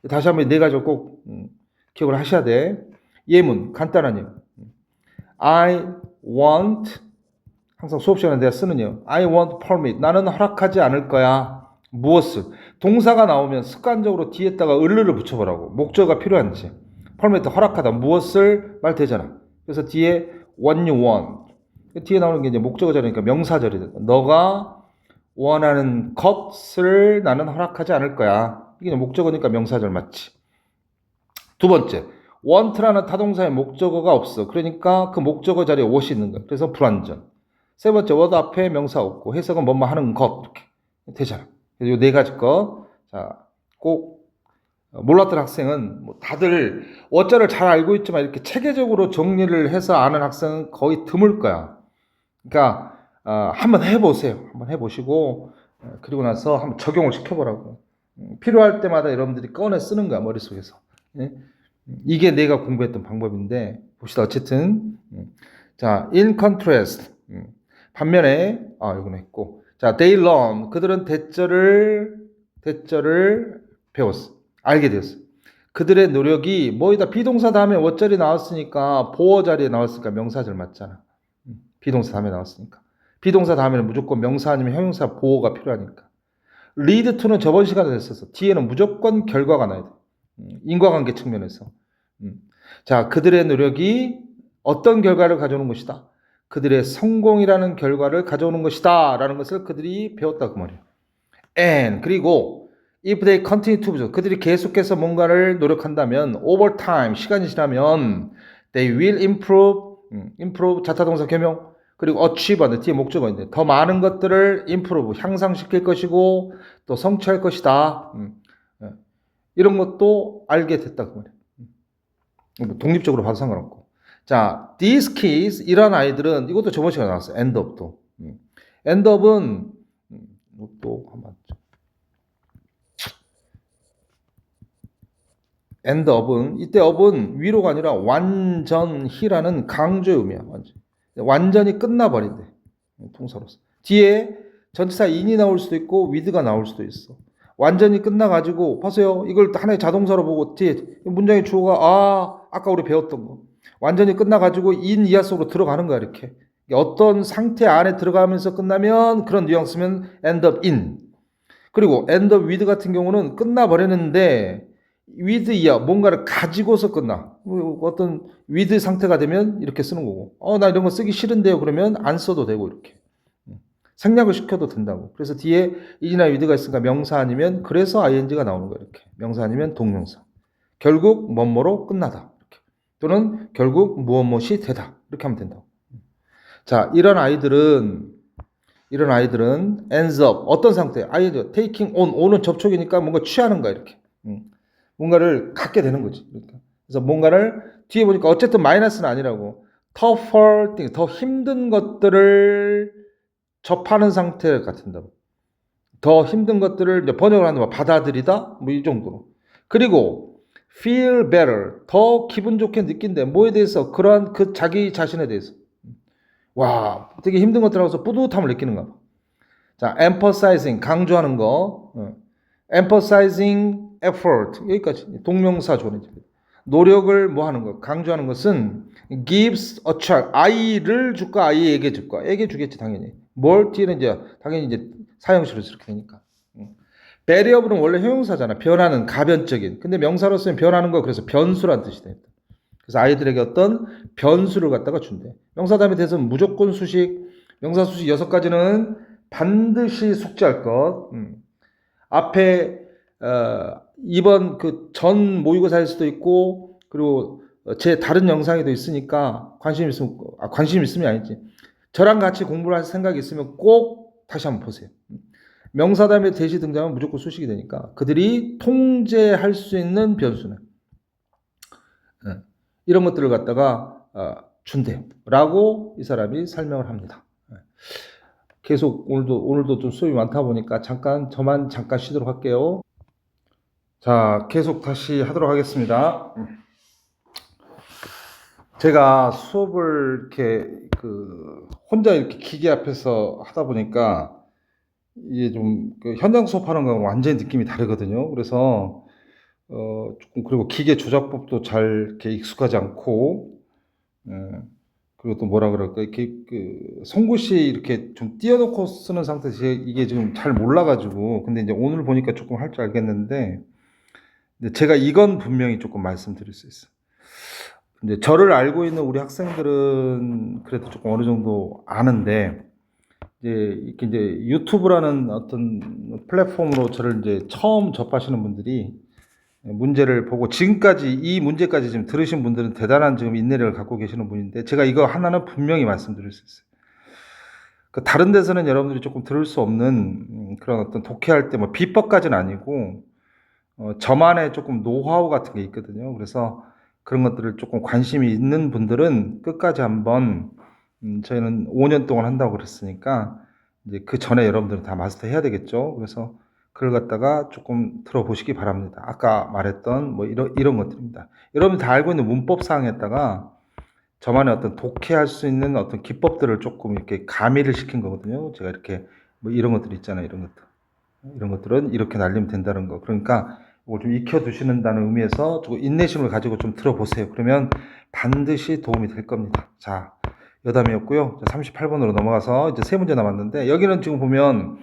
다시 한번 네 가지를 꼭 기억을 하셔야 돼. 예문 간단한 예문. I want 항상 수업 시간에 내가 쓰는 예문. I want permit. 나는 허락하지 않을 거야. 무엇을? 동사가 나오면 습관적으로 뒤에다가 을을 붙여보라고. 목적어가 필요한지. permit 허락하다. 무엇을 말 되잖아. 그래서 뒤에 what you want. 뒤에 나오는 게 이제 목적어 자리니까 명사절이 된다. 너가 원하는 것을 나는 허락하지 않을 거야. 이게 목적어니까 명사절 맞지. 두 번째, want라는 타동사의 목적어가 없어. 그러니까 그 목적어 자리에 what이 있는 거야. 그래서 불완전. 세 번째, what 앞에 명사 없고 해석은 뭐뭐 하는 것 이렇게 되잖아. 이 네 가지 거. 자, 꼭 몰랐던 학생은 뭐 다들 어쩌를 잘 알고 있지만 이렇게 체계적으로 정리를 해서 아는 학생은 거의 드물 거야. 그러니까 한번 해보세요. 한번 해보시고 그리고 나서 한번 적용을 시켜보라고. 필요할 때마다 여러분들이 꺼내 쓰는 거야 머릿속에서. 예? 이게 내가 공부했던 방법인데 봅시다. 어쨌든 자, in contrast 반면에 이건 했고 자, they learn 그들은 대절을 배웠어. 알게 되었어. 그들의 노력이 뭐이다 비동사 다음에 what절이 나왔으니까 보어 자리에 나왔으니까 명사절 맞잖아. 비동사 다음에 나왔으니까. 비동사 다음에는 무조건 명사 아니면 형용사 보호가 필요하니까. lead to는 저번 시간에 했었어. 뒤에는 무조건 결과가 나야 돼. 인과관계 측면에서. 자, 그들의 노력이 어떤 결과를 가져오는 것이다. 그들의 성공이라는 결과를 가져오는 것이다. 라는 것을 그들이 배웠다 그 말이에요. And 그리고 if they continue to 그들이 계속해서 뭔가를 노력한다면 over time 시간이 지나면 they will improve 자타동사 겸용 그리고 achieve 뒤에 목적어인데 더 많은 것들을 improve 향상시킬 것이고 또 성취할 것이다. 이런 것도 알게 됐다 그 말이에요. 독립적으로 봐도 상관없고. 자, these kids 이런 아이들은 이것도 저번 시간에 나왔어요. end up도. end up은 또 한번 end up은 이때 up은 위로가 아니라 완전히라는 강조의 의미야. 완전히 끝나버린대. 통사로서. 뒤에 전치사 in이 나올 수도 있고 with가 나올 수도 있어. 완전히 끝나가지고 보세요. 이걸 하나의 자동사로 보고 뒤에 문장의 주어가 아까 우리 배웠던 거. 완전히 끝나가지고 in 이하 속으로 들어가는 거야 이렇게. 어떤 상태 안에 들어가면서 끝나면 그런 뉘앙스면 end up in. 그리고 end up with 같은 경우는 끝나버리는데 with 이하 뭔가를 가지고서 끝나. 어떤 with 상태가 되면 이렇게 쓰는 거고. 나 이런 거 쓰기 싫은데요. 그러면 안 써도 되고 이렇게. 생략을 시켜도 된다고. 그래서 뒤에 is나 with가 있으니까 명사 아니면 그래서 ing가 나오는 거야 이렇게. 명사 아니면 동명사. 결국 뭐뭐로 끝나다. 이렇게. 또는 결국 무엇이 되다. 이렇게 하면 된다고. 자, 이런 아이들은 ends up 어떤 상태? 아이들 taking on은 접촉이니까 뭔가 취하는 거야 이렇게. 뭔가를 갖게 되는 거지. 그러니까. 그래서 뭔가를 뒤에 보니까 어쨌든 마이너스는 아니라고. tougher thing, 더 힘든 것들을 접하는 상태 같은다고. 더 힘든 것들을 이제 번역을 하는 거 받아들이다 뭐 이 정도로. 그리고 feel better 더 기분 좋게 느낀대. 뭐에 대해서? 그러한 그 자기 자신에 대해서. 와, 되게 힘든 것들 하고서 뿌듯함을 느끼는가 봐. 자, emphasizing 강조하는 거. emphasizing effort 여기까지 동명사 조례. 노력을 뭐 하는 거, 강조하는 것은 gives a child, 아이를 줄까, 아이에게 줄까? 에게 주겠지, 당연히. 뭘 뒤에는 이제, 당연히 이제 사형식으로 이렇게 되니까. variable은 원래 형용사잖아. 변하는, 가변적인. 근데 명사로 쓰면 변하는 거, 그래서 변수란 뜻이 됩니다. 그래서 아이들에게 어떤 변수를 갖다가 준대. 명사 다음에 대해서는 무조건 수식, 명사 수식 6가지는 반드시 숙지할 것. 앞에 2번 그 전 모의고사일 수도 있고, 그리고 제 다른 영상에도 있으니까 관심 있으면, 관심 있으면 아니지. 저랑 같이 공부를 할 생각이 있으면 꼭 다시 한번 보세요. 명사 다음에 대시 등장하면 무조건 수식이 되니까 그들이 통제할 수 있는 변수는 이런 것들을 갖다가 준대요. 라고 이 사람이 설명을 합니다. 계속 오늘도 좀 수업이 많다 보니까 저만 잠깐 쉬도록 할게요. 자, 계속 다시 하도록 하겠습니다. 제가 수업을 이렇게 혼자 이렇게 기계 앞에서 하다 보니까 이게 좀 현장 수업하는 거랑 완전히 느낌이 다르거든요. 그래서 조금, 그리고 기계 조작법도 잘 이렇게 익숙하지 않고, 그리고 또 뭐라 그럴까, 이렇게 손글씨 이렇게 좀 띄워놓고 쓰는 상태에서 이게 지금 잘 몰라가지고, 근데 이제 오늘 보니까 조금 할 줄 알겠는데, 근데 제가 이건 분명히 조금 말씀드릴 수 있어요. 이제 저를 알고 있는 우리 학생들은 그래도 조금 어느 정도 아는데, 이렇게 이제 유튜브라는 어떤 플랫폼으로 저를 이제 처음 접하시는 분들이 문제를 보고 지금까지 이 문제까지 지금 들으신 분들은 대단한 지금 인내력을 갖고 계시는 분인데, 제가 이거 하나는 분명히 말씀드릴 수 있어요. 다른 데서는 여러분들이 조금 들을 수 없는 그런 어떤 독해할 때 뭐 비법까지는 아니고 저만의 조금 노하우 같은 게 있거든요. 그래서 그런 것들을 조금 관심이 있는 분들은 끝까지 한번, 저희는 5년 동안 한다고 그랬으니까 이제 그 전에 여러분들은 다 마스터 해야 되겠죠. 그래서 그걸 갖다가 조금 들어보시기 바랍니다. 아까 말했던 뭐 이런 것들입니다. 여러분들 다 알고 있는 문법 사항에다가 저만의 어떤 독해할 수 있는 어떤 기법들을 조금 이렇게 가미를 시킨 거거든요. 제가 이렇게 뭐 이런 것들 있잖아요. 이런 것들은 이렇게 날리면 된다는 거. 그러니까 이걸 좀 익혀두시는다는 의미에서 조금 인내심을 가지고 좀 들어보세요. 그러면 반드시 도움이 될 겁니다. 자, 여담이었고요. 38번으로 넘어가서 이제 3문제 남았는데, 여기는 지금 보면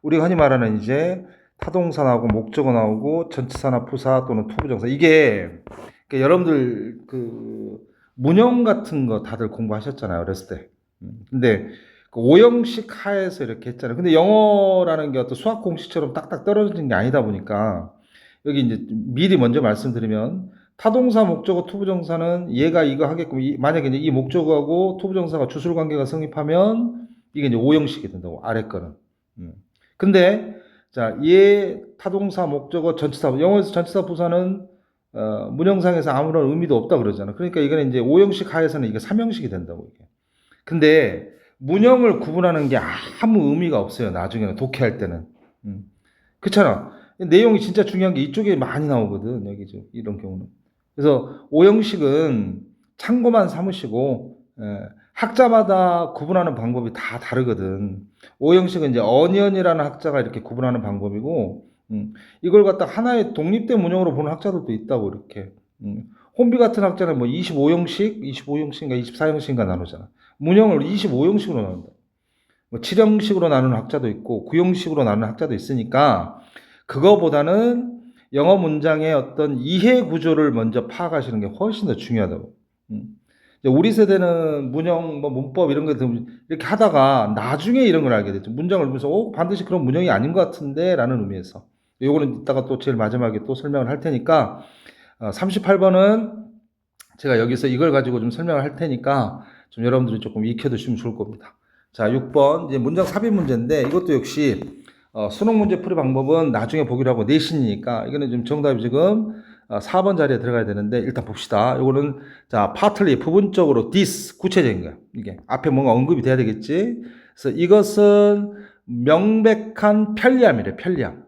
우리가 흔히 말하는 이제 타동사 나오고 목적어 나오고 전치사나 부사 또는 투부정사, 이게 그러니까 여러분들 문형 같은 거 다들 공부하셨잖아요, 어렸을 때. 근데 오형식 하에서 이렇게 했잖아요. 근데 영어라는 게 어떤 수학 공식처럼 딱딱 떨어지는 게 아니다 보니까, 여기 이제 미리 먼저 말씀드리면, 타동사, 목적어, 투부정사는 얘가 이거 하게끔, 만약에 이제 이 목적어하고 투부정사가 주술 관계가 성립하면 이게 이제 오형식이 된다고, 아래 거는. 근데 자, 얘 타동사, 목적어, 전치사, 영어에서 전치사, 부사는 문형상에서 아무런 의미도 없다 그러잖아. 그러니까 이거는 이제 오형식 하에서는 이게 삼형식이 된다고, 이게. 근데 문형을 구분하는 게 아무 의미가 없어요, 나중에는 독해할 때는. 그렇잖아. 내용이 진짜 중요한 게 이쪽에 많이 나오거든, 여기 좀 이런 경우는. 그래서 오형식은 참고만 삼으시고, 학자마다 구분하는 방법이 다 다르거든. 오형식은 이제 어니언이라는 학자가 이렇게 구분하는 방법이고, 이걸 갖다 하나의 독립된 문형으로 보는 학자들도 있다고, 이렇게. 혼비 같은 학자는 뭐 25형식인가 24형식인가 나누잖아. 문형을 25형식으로 나눈다. 뭐 7형식으로 나누는 학자도 있고 9형식으로 나누는 학자도 있으니까, 그거보다는 영어 문장의 어떤 이해 구조를 먼저 파악하시는 게 훨씬 더 중요하다고. 우리 세대는 문형, 뭐 문법 이런 거 이렇게 하다가 나중에 이런 걸 알게 됐죠. 문장을 보면서 반드시 그런 문형이 아닌 것 같은데 라는 의미에서. 요거는 이따가 또 제일 마지막에 또 설명을 할 테니까, 38번은 제가 여기서 이걸 가지고 좀 설명을 할 테니까 좀 여러분들이 조금 익혀두시면 좋을 겁니다. 자, 6번 이제 문장 삽입 문제인데, 이것도 역시 수능 문제 풀이 방법은 나중에 보기로 하고 내신이니까 이거는 좀 정답이 지금 4번 자리에 들어가야 되는데, 일단 봅시다. 이거는 자, partly 부분적으로 this 구체적인 거야. 이게 앞에 뭔가 언급이 돼야 되겠지. 그래서 이것은 명백한 편리함이래, 편리함.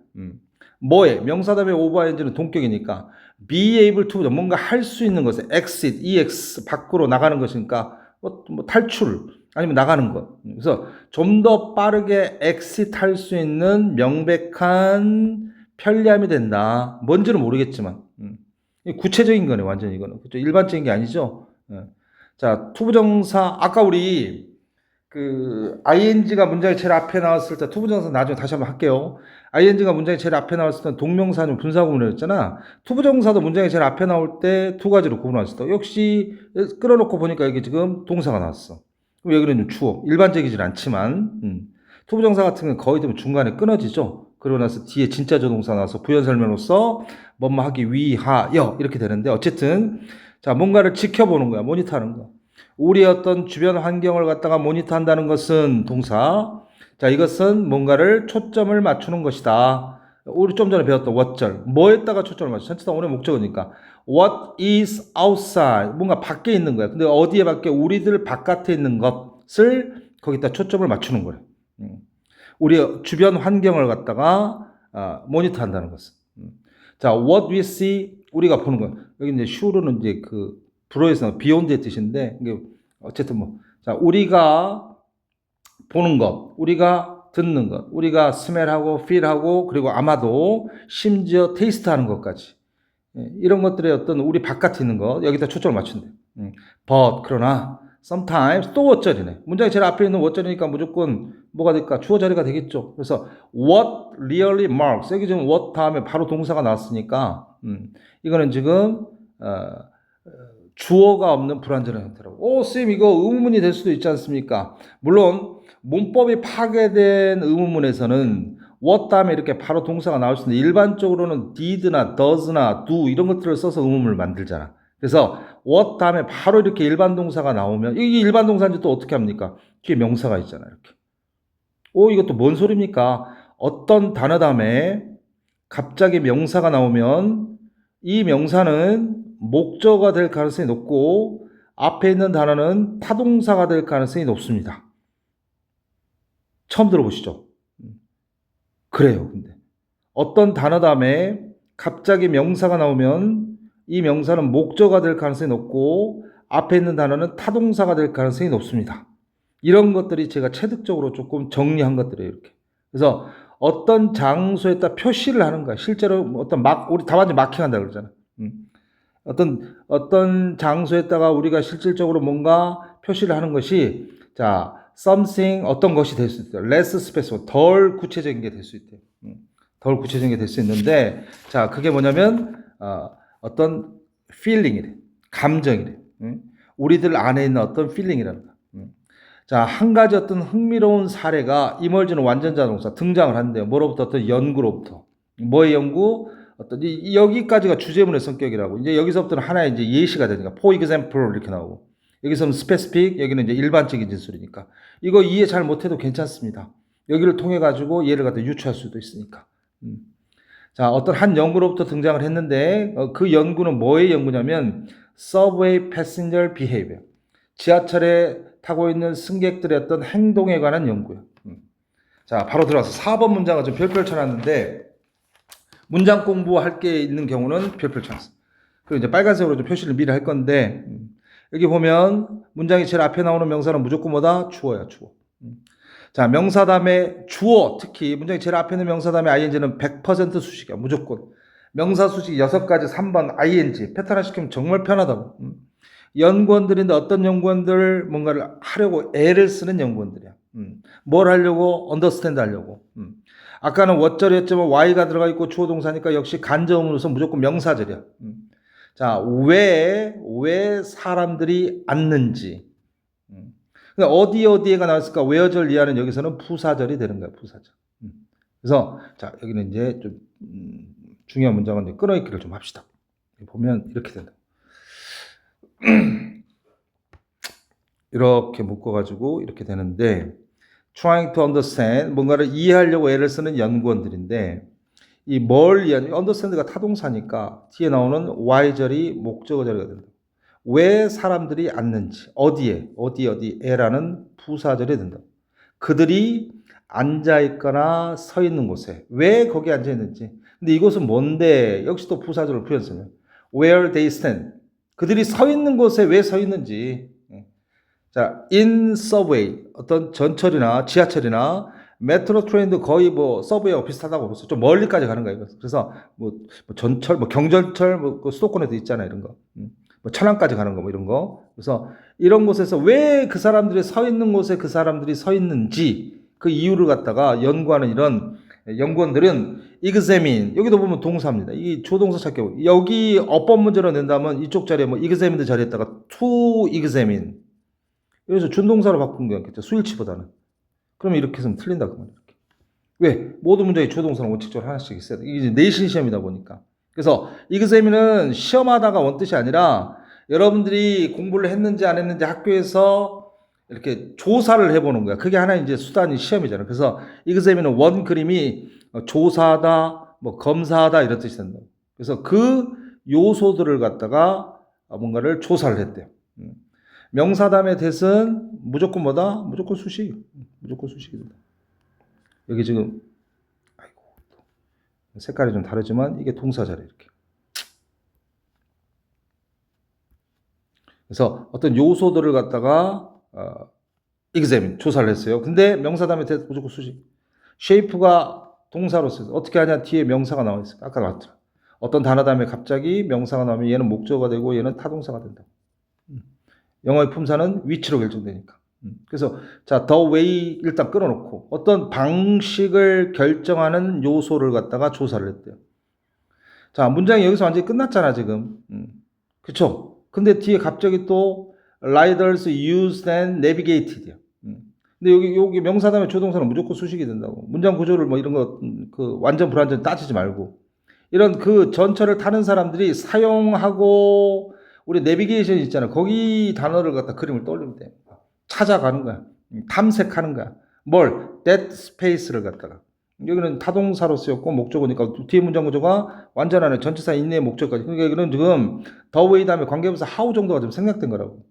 뭐에 명사 다음에 overing는 동격이니까 be able to, 뭔가 할 수 있는 것에 exit, ex 밖으로 나가는 것이니까 뭐 탈출 아니면 나가는 것. 그래서 좀 더 빠르게 exit 할 수 있는 명백한 편리함이 된다. 뭔지는 모르겠지만. 구체적인 거네, 완전 이거는. 그렇죠? 일반적인 게 아니죠. 예. 자, 투부정사, 아까 우리 그 ing가 문장의 제일 앞에 나왔을 때 투부정사 나중에 다시 한번 할게요. ing가 문장의 제일 앞에 나왔을 때 동명사 아니면 분사 구문이었잖아. 투부정사도 문장의 제일 앞에 나올 때 두 가지로 구분할 수 있다. 역시 끌어놓고 보니까 이게 지금 동사가 나왔어. 그럼 여기는 주어. 일반적이진 않지만 투부정사 같은 경우는 거의 되면 중간에 끊어지죠. 그러고 나서 뒤에 진짜 조동사 나와서 부연 설명으로서 뭐뭐 하기 위하여 이렇게 되는데 어쨌든 자 뭔가를 지켜보는 거야. 모니터하는 거야. 우리의 어떤 주변 환경을 갖다가 모니터한다는 것은 동사. 자, 이것은 뭔가를 초점을 맞추는 것이다. 우리 좀 전에 배웠던 what절. 뭐에다가 초점을 맞추? 전체 다 오늘 목적어니까. What is outside? 뭔가 밖에 있는 거야. 근데 어디에 밖에? 우리들 바깥에 있는 것을 거기다 초점을 맞추는 거래. 우리 주변 환경을 갖다가 모니터한다는 것은. 자, what we see 우리가 보는 거야. 여기 이제 should는 이제 그 불어에서 beyond의 뜻인데 이게 어쨌든 뭐 자, 우리가 보는 것, 우리가 듣는 것, 우리가 스멜하고 feel하고 그리고 아마도 심지어 테이스트하는 것까지 이런 것들의 어떤 우리 바깥에 있는 것 여기다 초점을 맞춘대. but 그러나 sometimes 또 what절이네. 문장이 제일 앞에 있는 what절이니까 무조건 뭐가 될까? 주어 자리가 되겠죠. 그래서 what really marks 여기 지금 what 다음에 바로 동사가 나왔으니까 이거는 지금 주어가 없는 불완전한 형태라고. 오, 쌤, 이거 의문문이 될 수도 있지 않습니까? 물론, 문법이 파괴된 의문문에서는 what 다음에 이렇게 바로 동사가 나올 수 있는데, 일반적으로는 did나 does나 do 이런 것들을 써서 의문문을 만들잖아. 그래서 what 다음에 바로 이렇게 일반 동사가 나오면, 이게 일반 동사인지 또 어떻게 합니까? 뒤에 명사가 있잖아, 이렇게. 오, 이것도 뭔 소리입니까? 어떤 단어 다음에 갑자기 명사가 나오면 이 명사는 목적어가 될 가능성이 높고 앞에 있는 단어는 타동사가 될 가능성이 높습니다. 처음 들어보시죠? 그래요. 근데 어떤 단어 다음에 갑자기 명사가 나오면 이 명사는 목적어가 될 가능성이 높고 앞에 있는 단어는 타동사가 될 가능성이 높습니다. 이런 것들이 제가 체득적으로 조금 정리한 것들이에요. 이렇게. 그래서 어떤 장소에다 표시를 하는 거야. 실제로 어떤 우리 답안지 마킹한다 그러잖아. 어떤 장소에다가 우리가 실질적으로 뭔가 표시를 하는 것이 자 something 어떤 것이 될 수 있대요. less specific 덜 구체적인 게 될 수 있대요. 덜 구체적인 게 될 수 있는데 자 그게 뭐냐면 어떤 feeling이래. 감정이래. 우리들 안에 있는 어떤 feeling이라는 거. 자, 한 가지 어떤 흥미로운 사례가 이멀지는 완전자 동사 등장을 한대요. 뭐로부터? 어떤 연구로부터. 뭐의 연구? 어떤 여기까지가 주제문의 성격이라고. 이제 여기서부터는 하나의 이제 예시가 되니까 for example 이렇게 나오고. 여기서는 specific, 여기는 이제 일반적인 진술이니까. 이거 이해 잘 못해도 괜찮습니다. 여기를 통해 가지고 얘를 갖다 유추할 수도 있으니까. 자, 어떤 한 연구로부터 등장을 했는데 그 연구는 뭐의 연구냐면 subway passenger behavior. 지하철에 타고 있는 승객들의 어떤 행동에 관한 연구예요. 자, 바로 들어가서 4번 문장을 좀 별표를 쳐놨는데 문장 공부할 게 있는 경우는 별표를 쳐놨어. 그리고 이제 빨간색으로 좀 표시를 미리 할 건데 여기 보면 문장이 제일 앞에 나오는 명사는 무조건 뭐다? 주어야, 주어. 자, 명사 다음에 주어, 특히 문장이 제일 앞에 있는 명사 다음에 ing는 100% 수식이야, 무조건. 명사 수식 6가지 3번 ing 패턴화 시키면 정말 편하다고. 연구원들인데 어떤 연구원들 뭔가를 하려고 애를 쓰는 연구원들이야. 뭘 하려고? 언더스탠드 하려고. 아까는 what절이었지만 y가 들어가 있고 주어 동사니까 역시 간접음으로서 무조건 명사절이야. 자, 왜 사람들이 앉는지. 어디에가 나왔을까? where절 이하는 여기서는 부사절이 되는 거야, 부사절. 그래서, 자, 여기는 이제 좀, 중요한 문장은 이제 끊어읽기를 좀 합시다. 보면 이렇게 된다. 이렇게 묶어가지고 이렇게 되는데 trying to understand 뭔가를 이해하려고 애를 쓰는 연구원들인데 이 뭘 이해하냐 understand가 타동사니까 뒤에 나오는 y절이 목적어 절이가 된다. 왜 사람들이 앉는지 어디 애라는 부사절이 된다. 그들이 앉아있거나 서 있는 곳에 왜 거기 앉아있는지 근데 이곳은 뭔데 역시 또 부사절을 부연쓰면 where they stand 그들이 서 있는 곳에 왜 서 있는지. 자, in subway, 어떤 전철이나 지하철이나 메트로 트레인도 거의 뭐 서브웨이와 비슷하다고 보세요. 좀 멀리까지 가는 거예요. 그래서 뭐 전철, 뭐 경전철, 뭐 수도권에도 있잖아요. 이런 거. 뭐 천안까지 가는 거, 뭐 이런 거. 그래서 이런 곳에서 왜 그 사람들이 서 있는 곳에 그 사람들이 서 있는지 그 이유를 갖다가 연구하는 이런 연구원들은 examine, 여기도 보면 동사입니다. 이 조동사 찾기. 여기 어법 문제로 낸다면 이쪽 자리에 뭐 examine 자리에다가 to examine. 여기서 준동사로 바꾼 게 없겠죠. 수일치보다는. 그러면 이렇게 해서는 틀린다 그 말이에요. 왜? 모든 문제의 조동사는 원칙적으로 하나씩 있어야 돼. 이게 내신 시험이다 보니까. 그래서 examine은 시험하다가 원 뜻이 아니라 여러분들이 공부를 했는지 안 했는지 학교에서 이렇게 조사를 해보는 거야. 그게 하나의 이제 수단이 시험이잖아. 그래서 examine은 원 그림이 조사하다, 뭐 검사하다 이런 뜻이 된다. 그래서 그 요소들을 갖다가 뭔가를 조사를 했대요. 명사다음에 대은 무조건 뭐다? 무조건 수식. 무조건 수식이다. 여기 지금 아이고 색깔이 좀 다르지만 이게 동사잖아요. 이렇게. 그래서 어떤 요소들을 갖다가 examine, 조사를 했어요. 근데 명사다음에 대해서 무조건 수식. shape가 동사로 쓰여서 어떻게 하냐? 뒤에 명사가 나와 있어요. 아까 나왔죠. 어떤 단어 다음에 갑자기 명사가 나오면 얘는 목적어가 되고 얘는 타동사가 된다. 영어의 품사는 위치로 결정되니까. 그래서 자, the way 일단 끊어놓고 어떤 방식을 결정하는 요소를 갖다가 조사를 했대요. 자, 문장이 여기서 완전히 끝났잖아 지금. 그쵸? 근데 뒤에 갑자기 또 riders used and navigated요. 근데 여기 명사 다음에 조동사는 무조건 수식이 된다고. 문장 구조를 뭐 이런 거 그 완전 불완전 따지지 말고 이런 그 전철을 타는 사람들이 사용하고 우리 내비게이션 있잖아. 거기 단어를 갖다 그림을 떠올리면 돼. 찾아가는 거야. 탐색하는 거야. 뭘? that space를 갖다가. 여기는 타동사로 쓰였고 목적어니까 뒤에 문장 구조가 완전하네. 전치사 인내의 목적까지. 그러니까 이건 지금 the way 다음에 관계부사 how 정도가 좀 생략된 거라고.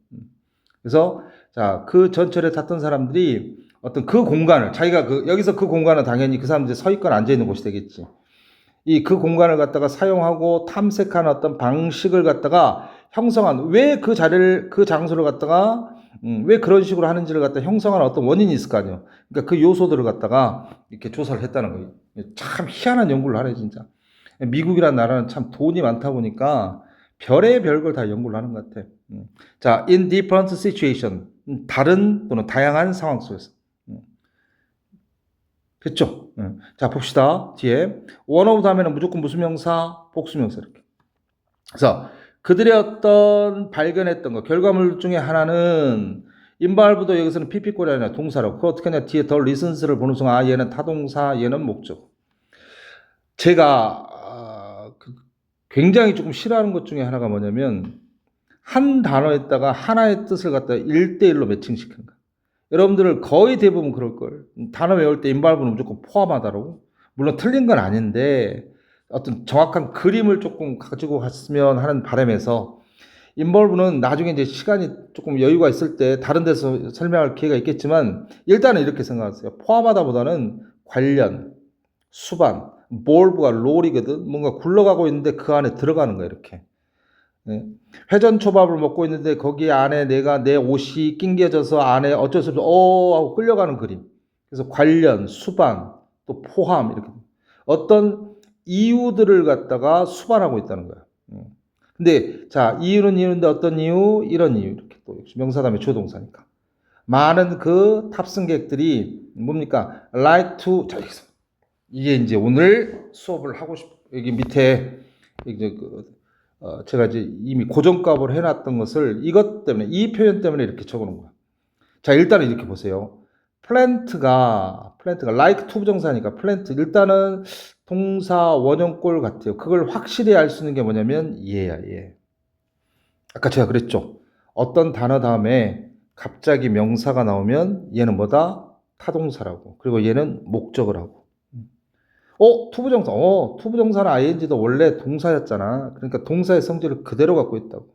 그래서 자, 그 전철에 탔던 사람들이 어떤 그 공간을 자기가 여기서 그 공간은 당연히 그 사람들이 서 있거나 앉아 있는 곳이 되겠지. 그 공간을 갖다가 사용하고 탐색하는 어떤 방식을 갖다가 형성한 왜 그 자리를 그 장소를 갖다가 왜 그런 식으로 하는지를 갖다 형성하는 어떤 원인이 있을 거 아니에요. 그러니까 그 요소들을 갖다가 이렇게 조사를 했다는 거예요. 참 희한한 연구를 하네 진짜. 미국이라는 나라는 참 돈이 많다 보니까 별의 별걸 다 연구를 하는 것 같아. 자, in different situation, 다른 또는 다양한 상황 속에서. 됐죠? 자, 봅시다. 뒤에 one of 다음에는 무조건 무슨 명사? 복수명사 이렇게. 그래서 그들의 어떤 발견했던 거, 결과물 중에 하나는 involved도 여기서는 pp꼴이 아니라 동사라고. 그거 어떻게 하냐? 뒤에 the listens를 보는 순간 얘는 타동사, 얘는 목적. 제가 굉장히 조금 싫어하는 것 중에 하나가 뭐냐면 한 단어에다가 하나의 뜻을 갖다 1대1로 매칭시키는 거야. 여러분들 거의 대부분 그럴걸. 단어 외울 때 involve는 무조건 포함하다라고. 물론 틀린 건 아닌데 어떤 정확한 그림을 조금 가지고 갔으면 하는 바람에서 involve는 나중에 이제 시간이 조금 여유가 있을 때 다른 데서 설명할 기회가 있겠지만 일단은 이렇게 생각하세요. 포함하다보다는 관련, 수반, involve가 롤이거든. 뭔가 굴러가고 있는데 그 안에 들어가는 거야 이렇게. 네. 회전초밥을 먹고 있는데 거기 안에 내 옷이 낑겨져서 안에 어쩔 수 없이 하고 끌려가는 그림. 그래서 관련, 수반, 또 포함 이렇게 어떤 이유들을 갖다가 수반하고 있다는 거야. 근데 자, 이유는 이유인데 어떤 이유? 이런 이유 이렇게 또 역시 명사 다음에 조동사니까. 많은 그 탑승객들이 뭡니까? like to 자, 이게 이제 오늘 수업을 하고 여기 밑에 이제 제가 이제 이미 고정값으로 해놨던 것을 이것 때문에 이 표현 때문에 이렇게 적어놓은 거야. 자, 일단은 이렇게 보세요. 플랜트가 like to 부정사니까 플랜트 일단은 동사 원형꼴 같아요. 그걸 확실히 알 수 있는 게 뭐냐면 얘야 얘. 아까 제가 그랬죠. 어떤 단어 다음에 갑자기 명사가 나오면 얘는 뭐다? 타동사라고. 그리고 얘는 목적을 하고. 투부정사. 투부정사는 ing도 원래 동사였잖아. 그러니까 동사의 성질을 그대로 갖고 있다고.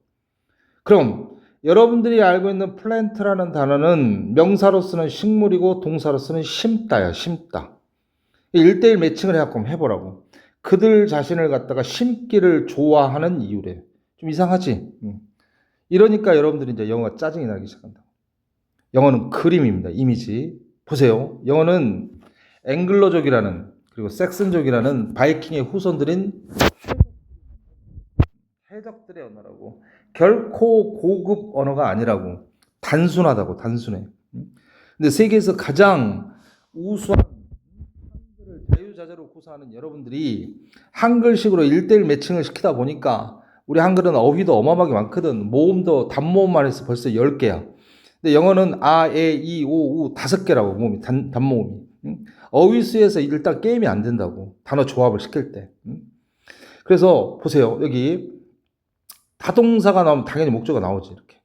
그럼 여러분들이 알고 있는 플랜트라는 단어는 명사로 쓰는 식물이고 동사로 쓰는 심다야, 심다. 1대1 매칭을 해갖고 한번 해보라고. 그들 자신을 갖다가 심기를 좋아하는 이유래. 좀 이상하지? 이러니까 여러분들이 이제 영어가 짜증이 나기 시작한다. 영어는 그림입니다. 이미지. 보세요. 영어는 앵글로족이라는 그리고 섹슨족이라는 바이킹의 후손들인 해적들의 언어라고. 결코 고급 언어가 아니라고. 단순하다고, 단순해. 근데 세계에서 가장 우수한 한글을 자유자재로 구사하는 여러분들이 한글식으로 1대1 매칭을 시키다 보니까 우리 한글은 어휘도 어마어마하게 많거든. 모음도 단모음만 해서 벌써 10개야. 근데 영어는 아, 에, 이, 오, 우 5개라고 모음이, 단모음이. 어휘수에서 일단 게임이 안 된다고. 단어 조합을 시킬 때. 그래서 보세요. 여기 타동사가 나오면 당연히 목적어가 나오지. 이렇게.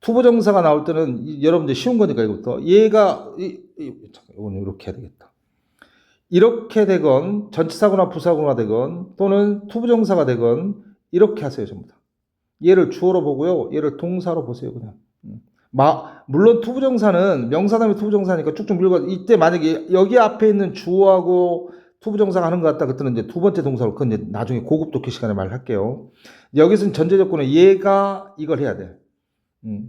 투부정사가 나올 때는 여러분들 쉬운 거니까 이것부터. 얘가 이건 이렇게 해야 되겠다. 이렇게 되건 전치사구나 부사구나 되건 또는 투부정사가 되건 이렇게 하세요. 전부 다. 얘를 주어로 보고요. 얘를 동사로 보세요. 그냥. 물론 투부정사는 명사 다음에 투부정사니까 쭉쭉 밀고 이때 만약에 여기 앞에 있는 주어하고 투부정사가 하는 것 같다. 그때는 이제 두 번째 동사로 그건 이제 나중에 고급 독해 시간에 말할게요. 여기서는 전제 조건은 얘가 이걸 해야 돼.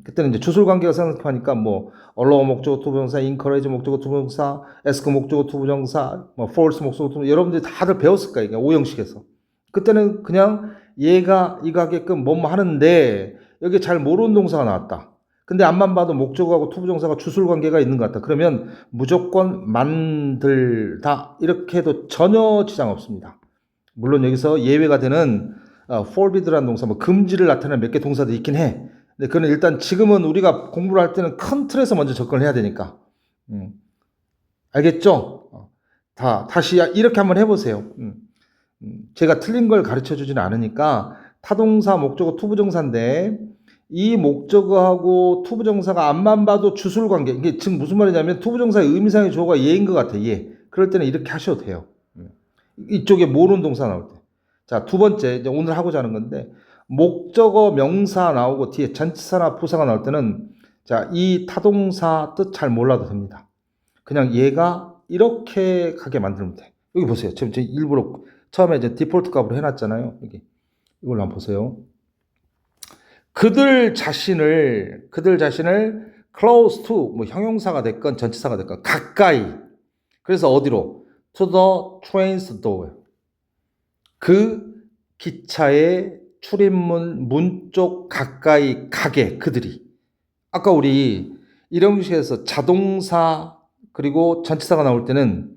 그때는 이제 주술 관계가 생각하니까 뭐 allow 목적어 투부정사, encourage 목적어 투부정사, ask 목적어 투부정사, 뭐 force 목적어 투부정사 여러분들이 다들 배웠을 거예요. 그러니까 오형식에서. 그때는 그냥 얘가 이거 하게끔 뭐뭐 하는데 여기 잘 모르는 동사가 나왔다. 근데 앞만 봐도 목적어하고 투부정사가 주술 관계가 있는 것 같다. 그러면 무조건 만들다 이렇게 해도 전혀 지장 없습니다. 물론 여기서 예외가 되는 forbid라는 동사, 뭐 금지를 나타내는 몇 개 동사도 있긴 해. 근데 그건 일단 지금은 우리가 공부를 할 때는 큰 틀에서 먼저 접근을 해야 되니까. 알겠죠? 다시 이렇게 한번 해보세요. 제가 틀린 걸 가르쳐 주지는 않으니까 타동사, 목적어, 투부정사인데 이 목적어하고 투부정사가 앞만 봐도 주술 관계. 이게 지금 무슨 말이냐면 투부정사의 의미상의 주어가 얘인 것 같아. 얘. 그럴 때는 이렇게 하셔도 돼요. 이쪽에 모르는 동사 나올 때. 자, 두 번째 이제 오늘 하고자 하는 건데 목적어 명사 나오고 뒤에 전치사나 부사가 나올 때는 자, 이 타동사 뜻 잘 몰라도 됩니다. 그냥 얘가 이렇게 가게 만들면 돼. 여기 보세요. 지금 제가 일부러 처음에 이제 디폴트 값으로 해놨잖아요. 여기 이걸로 한번 보세요. 그들 자신을 close to 뭐 형용사가 됐건 전치사가 됐건 가까이. 그래서 어디로? to the train's door. 그 기차의 출입문 문 쪽 가까이 가게 그들이. 아까 우리 일형식에서 자동사 그리고 전치사가 나올 때는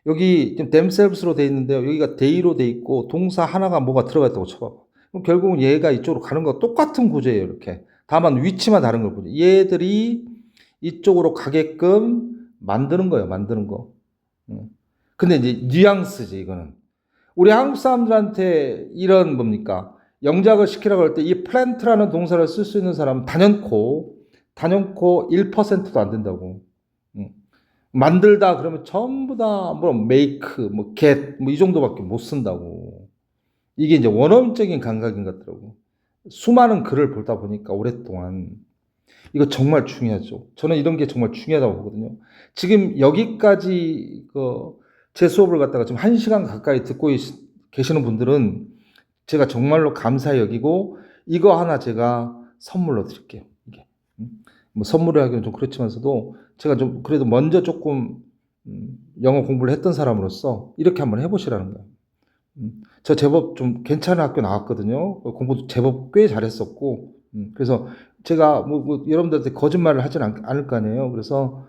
여기 지금 themselves로 돼 있는데요. 여기가 they로 돼 있고 동사 하나가 뭐가 들어가 있다고 쳐봐. 그럼 결국은 얘가 이쪽으로 가는 거 똑같은 구조예요. 이렇게. 다만 위치만 다른 걸 보죠. 얘들이 이쪽으로 가게끔 만드는 거예요. 만드는 거. 근데 이제 뉘앙스지 이거는. 우리 한국 사람들한테 이런 뭡니까? 영작을 시키라고 할 때 이 플랜트라는 동사를 쓸 수 있는 사람은 단연코 1%도 안 된다고. 만들다 그러면 전부 다 뭐 make, 뭐 get 뭐 이 정도밖에 못 쓴다고. 이게 이제 원어민적인 감각인 것 같더라고. 수많은 글을 보다 보니까 오랫동안 이거 정말 중요하죠. 저는 이런 게 정말 중요하다고 보거든요. 지금 여기까지 제 수업을 갖다가 지금 1시간 가까이 듣고 계시는 분들은 제가 정말로 감사히 여기고 이거 하나 제가 선물로 드릴게요. 이게 뭐 선물을 하기는 좀 그렇지만서도 제가 좀 그래도 먼저 조금 영어 공부를 했던 사람으로서 이렇게 한번 해보시라는 거예요. 저 제법 좀 괜찮은 학교 나왔거든요. 공부도 제법 꽤 잘했었고 그래서 제가 뭐 여러분들한테 거짓말을 하지는 않을 거 아니에요. 그래서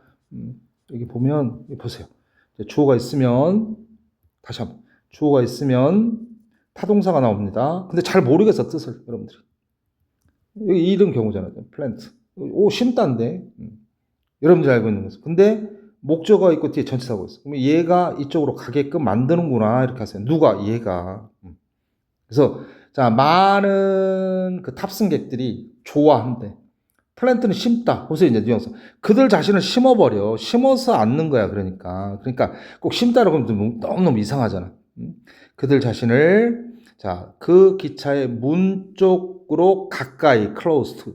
여기 보면 보세요. 주어가 있으면 다시 한번 주어가 있으면 타동사가 나옵니다. 근데 잘 모르겠어 뜻을 여러분들이. 여기 이런 경우잖아요. 플랜트. 오 심다인데 여러분들이 알고 있는 거죠. 근데 목적어가 있고 뒤에 전치사가 있어. 그러면 얘가 이쪽으로 가게끔 만드는구나 이렇게 하세요. 누가? 얘가. 그래서 자 많은 그 탑승객들이 좋아한대. 플랜트는 심다. 보세요 이제 뉘앙스. 그들 자신을 심어버려. 심어서 앉는 거야. 그러니까 꼭 심다라고 하면 너무너무 이상하잖아. 그들 자신을 자 그 기차의 문 쪽으로 가까이 close to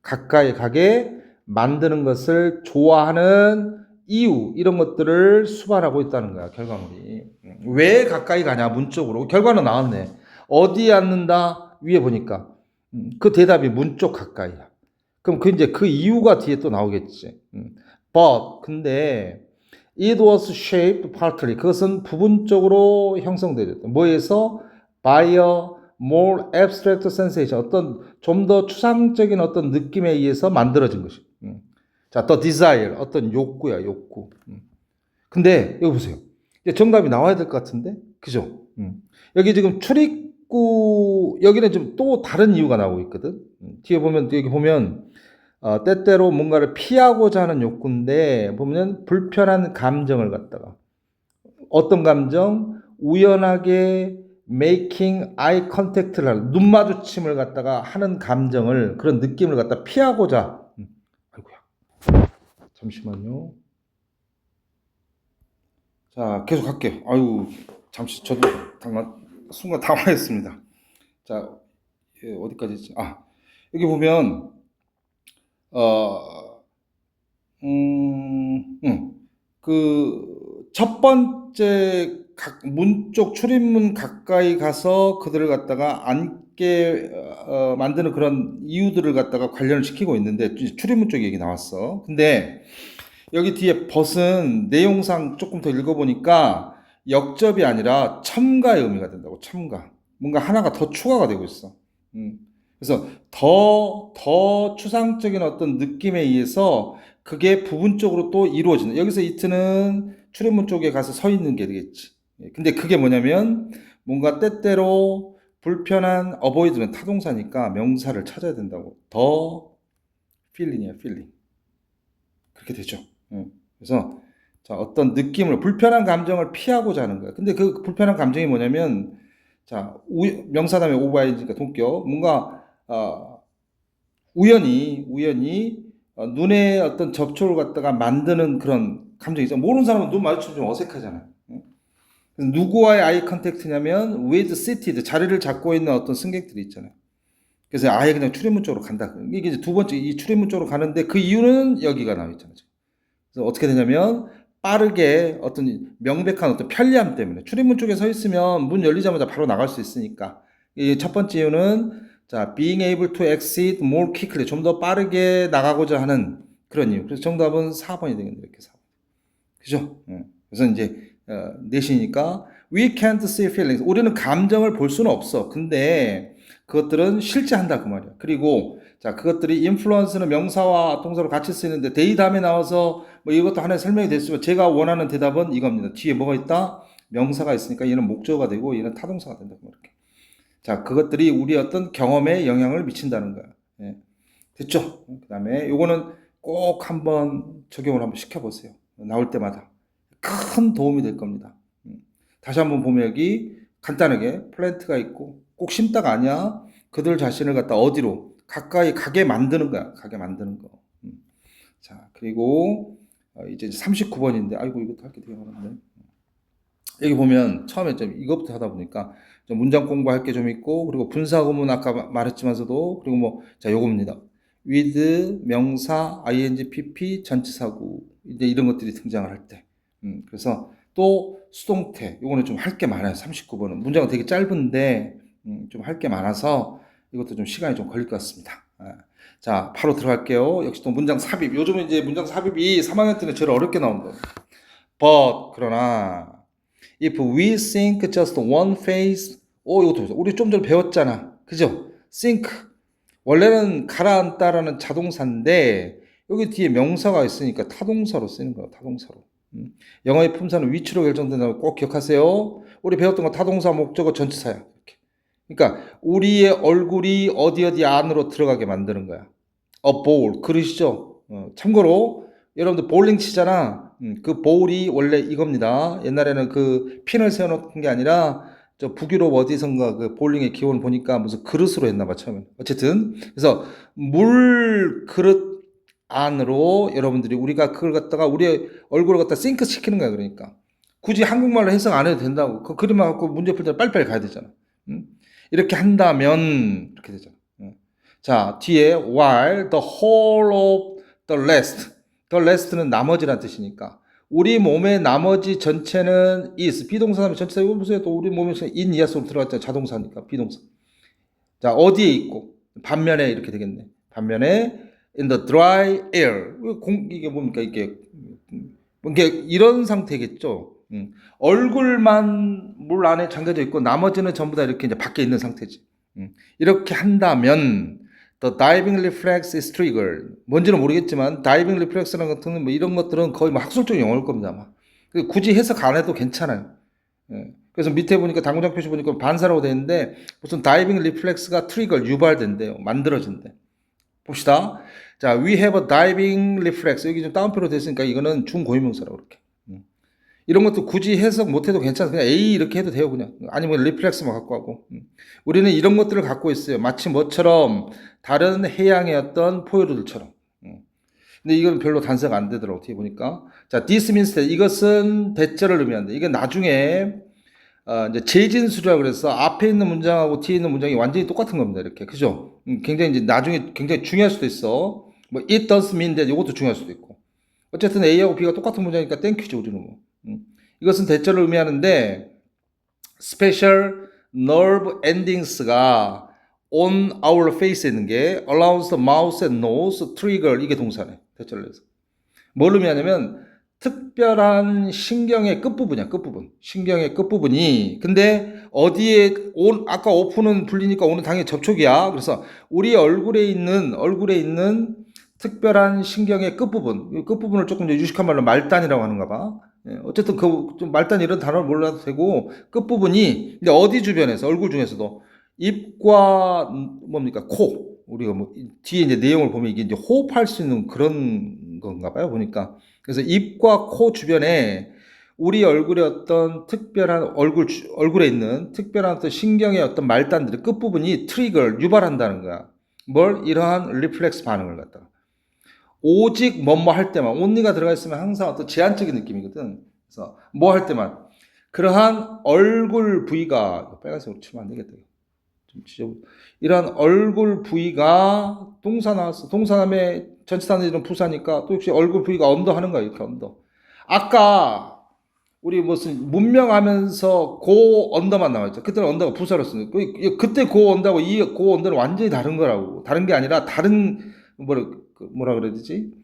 가까이 가게 만드는 것을 좋아하는 이유 이런 것들을 수반하고 있다는 거야. 결과물이. 왜 가까이 가냐 문 쪽으로. 결과는 나왔네. 어디에 앉는다 위에 보니까 그 대답이 문 쪽 가까이야. 그럼 이제 그 이유가 뒤에 또 나오겠지. but 근데 It was shaped partly. 그것은 부분적으로 형성되었다. 뭐에서? By a more abstract sensation. 어떤 좀 더 추상적인 어떤 느낌에 의해서 만들어진 것이. 자, the desire. 어떤 욕구야, 욕구. 근데 여기 보세요. 이제 정답이 나와야 될 것 같은데, 그죠? 여기 지금 출입구 여기는 좀 또 다른 이유가 나오고 있거든. 뒤에 보면 여기 보면 때때로 뭔가를 피하고자 하는 욕구인데 보면 불편한 감정을 갖다가 어떤 감정? 우연하게 making eye contact를 하는 눈 마주침을 갖다가 하는 감정을 그런 느낌을 갖다 피하고자 아이고야 잠시만요. 자 계속 할게요. 아유 잠시 저도 순간 당황했습니다. 자 어디까지 했지? 아 여기 보면 그 첫 번째 문 쪽 출입문 가까이 가서 그들을 갖다가 앉게 만드는 그런 이유들을 갖다가 관련을 시키고 있는데 출입문 쪽에 얘기 나왔어. 근데 여기 뒤에 벗은 내용상 조금 더 읽어보니까 역접이 아니라 첨가의 의미가 된다고. 첨가. 뭔가 하나가 더 추가가 되고 있어. 그래서 더 추상적인 어떤 느낌에 의해서 그게 부분적으로 또 이루어지는. 여기서 이트는 출입문 쪽에 가서 서 있는 게 되겠지. 근데 그게 뭐냐면 뭔가 때때로 불편한 avoid는 타동사니까 명사를 찾아야 된다고. 더 feeling이야, feeling. 그렇게 되죠. 그래서 자, 어떤 느낌을 불편한 감정을 피하고자 하는 거야. 근데 그 불편한 감정이 뭐냐면 자, 명사 다음에 over이니까 동격. 뭔가 우연히 눈에 어떤 접촉을 갖다가 만드는 그런 감정이죠. 모르는 사람은 눈 마주치면 좀 어색하잖아요. 그래서 누구와의 아이 컨택트냐면 with seated 자리를 잡고 있는 어떤 승객들이 있잖아요. 그래서 아예 그냥 출입문 쪽으로 간다. 이게 이제 두 번째 이 출입문 쪽으로 가는데 그 이유는 여기가 나와 있잖아요. 그래서 어떻게 되냐면 빠르게 어떤 명백한 어떤 편리함 때문에 출입문 쪽에 서 있으면 문 열리자마자 바로 나갈 수 있으니까. 이 첫 번째 이유는 자, being able to exit more quickly 좀 더 빠르게 나가고자 하는 그런 이유. 그래서 정답은 4번이 되겠네요. 이렇게 4번. 그죠? 그래서 이제 내시니까 we can't see feelings. 우리는 감정을 볼 수는 없어. 근데 그것들은 실제 한다 그 말이야. 그리고 자 그것들이 influence는 명사와 동사로 같이 쓰이는데 they 다음에 나와서 뭐 이것도 하나의 설명이 됐으면 제가 원하는 대답은 이겁니다. 뒤에 뭐가 있다? 명사가 있으니까 얘는 목적어가 되고 얘는 타동사가 된다. 이렇게. 자 그것들이 우리 어떤 경험에 영향을 미친다는 거야. 예. 됐죠? 그 다음에 요거는 꼭 한번 적용을 한번 시켜보세요. 나올 때마다 큰 도움이 될 겁니다. 다시 한번 보면 여기 간단하게 플랜트가 있고 꼭 심다가 아니야. 그들 자신을 갖다 어디로 가까이 가게 만드는 거야. 가게 만드는 거. 자 그리고 이제 39번인데 아이고 이것도 할 게 되게 많은데 여기 보면 처음에 좀 이것부터 하다 보니까 좀 문장 공부할 게 좀 있고 그리고 분사구문 아까 말했지만서도 그리고 뭐 자 요겁니다. with 명사 ing pp 전치사구 이제 이런 것들이 등장을 할 때 그래서 또 수동태 요거는 좀 할 게 많아요. 39번은 문장은 되게 짧은데 좀 할 게 많아서 이것도 좀 시간이 좀 걸릴 것 같습니다. 자 바로 들어갈게요. 역시 또 문장 삽입 요즘은 이제 문장 삽입이 3학년 때는 제일 어렵게 나온다. but 그러나 if we think just one phase 이것도 보세요. 우리 좀 전에 배웠잖아. 그죠? think 원래는 가라앉다라는 자동사인데 여기 뒤에 명사가 있으니까 타동사로 쓰는 거예요. 타동사로. 영어의 품사는 위치로 결정된다는 거 꼭 기억하세요. 우리 배웠던 거 타동사, 목적어, 전치사야. 이렇게. 그러니까 우리의 얼굴이 어디 안으로 들어가게 만드는 거야. a bowl 그릇이죠. 참고로 여러분들 볼링 치잖아. 그 볼이 원래 이겁니다. 옛날에는 그 핀을 세워놓은 게 아니라 저 북유럽 어디선가 그 볼링의 기원을 보니까 무슨 그릇으로 했나 봐 처음에. 어쨌든 그래서 물 그릇 안으로 여러분들이 우리가 그걸 갖다가 우리의 얼굴을 갖다 싱크 시키는 거야. 그러니까 굳이 한국말로 해석 안 해도 된다고. 그 그림만 갖고 문제 풀 때 빨리빨리 가야 되잖아. 이렇게 한다면 이렇게 되잖아. 자 뒤에 while the whole of the rest는 나머지란 뜻이니까 우리 몸의 나머지 전체는 is 비동사 다음에 전체사 이거 보세요. 또 우리 몸에 in 이하속으로 들어갔잖아. 자동사니까 비동사. 자 어디에 있고 반면에 이렇게 되겠네. 반면에 in the dry air 이게 뭡니까 이게 이게 이런 상태겠죠. 얼굴만 물 안에 잠겨져 있고 나머지는 전부 다 이렇게 이제 밖에 있는 상태지. 이렇게 한다면 the diving reflex is triggered. 뭔지는 모르겠지만 diving reflex라는 것들은 뭐 이런 것들은 거의 뭐 학술적 용어일 겁니다. 아마. 굳이 해석 안 해도 괜찮아요. 예. 그래서 밑에 보니까 당구장 표시 보니까 반사라고 되어 있는데 무슨 다이빙 리플렉스가 트리거 유발된대요. 만들어진대. 봅시다. 자, we have a diving reflex. 여기 좀 따옴표로 됐으니까 이거는 중고유명사라고 그렇게. 이런 것도 굳이 해석 못해도 괜찮아. 그냥 A 이렇게 해도 돼요. 그냥. 아니면 리플렉스만 갖고 하고. 우리는 이런 것들을 갖고 있어요. 마치 뭐처럼 다른 해양의 어떤 포유류들처럼. 근데 이건 별로 단서가 안 되더라고. 어떻게 보니까. 자, this means that 이것은 대절을 의미한다. 이게 나중에 이제 재진수라고 그래서 앞에 있는 문장하고 뒤에 있는 문장이 완전히 똑같은 겁니다. 이렇게. 그죠? 굉장히 이제 나중에 굉장히 중요할 수도 있어. 뭐 it does mean that 이것도 중요할 수도 있고. 어쨌든 A하고 B가 똑같은 문장이니까 땡큐죠, 우리는 뭐. 이것은 대절을 의미하는데 special nerve endings가 on our face에 있는 게 allows the mouth and nose trigger 이게 동사네. 대절을 해서. 뭘 의미하냐면 특별한 신경의 끝부분이야, 끝부분. 신경의 끝부분이. 근데 어디에, 아까 오픈은 불리니까 오는 당연히 접촉이야. 그래서 우리 얼굴에 있는 특별한 신경의 끝부분. 끝부분을 조금 유식한 말로 말단이라고 하는가 봐. 어쨌든 좀 말단 이런 단어를 몰라도 되고, 끝부분이, 근데 어디 주변에서, 얼굴 중에서도 입과 뭡니까? 코. 우리가 뭐, 뒤에 이제 내용을 보면 이게 이제 호흡할 수 있는 그런 건가 봐요, 보니까. 그래서 입과 코 주변에 우리 얼굴에 어떤 특별한 얼굴에 있는 특별한 어떤 신경의 어떤 말단들의 끝부분이 트리거를 유발한다는 거야. 뭘? 이러한 리플렉스 반응을 갖다가. 오직 뭐뭐 할 때만, only가 들어가 있으면 항상 어떤 제한적인 느낌이거든. 그래서 뭐 할 때만. 그러한 얼굴 부위가, 빨간색으로 치면 안 되겠다. 좀 지저분. 이러한 얼굴 부위가 동사 나왔어. 동사 다음에 전치사는 이런 부사니까 또 역시 얼굴 부위가 언더 하는 거야. 이렇게 언더. 아까 우리 무슨 문명하면서 고 언더만 나와있죠. 그때는 언더가 부사로 쓰는 거. 그때 고 언더하고 이 고 언더는 완전히 다른 거라고. 다른 게 아니라 다른 뭐라 그래야 되지?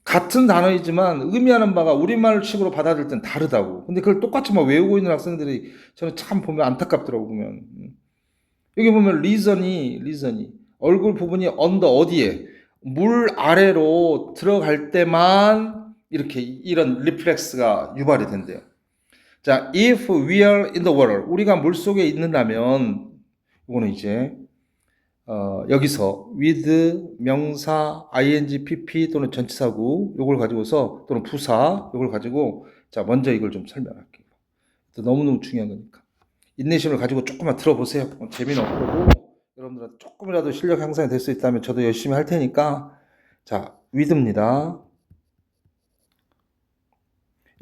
같은 단어이지만 의미하는 바가 우리말식으로 받아들일 땐 다르다고. 근데 그걸 똑같이 막 외우고 있는 학생들이 저는 참 보면 안타깝더라고 보면. 여기 보면 리전이 얼굴 부분이 언더 어디에 물 아래로 들어갈 때만 이렇게 이런 리플렉스가 유발이 된대요. 자, if we are in the water, 우리가 물 속에 있는다면 이거는 이제 여기서 with 명사 ing, pp 또는 전치사구 요걸 가지고서 또는 부사 요걸 가지고 자 먼저 이걸 좀 설명할게요. 너무너무 중요한 거니까. 인내심을 가지고 조금만 들어보세요. 재미는 없어도 여러분들한테 조금이라도 실력 향상이 될 수 있다면 저도 열심히 할 테니까. 자, with입니다.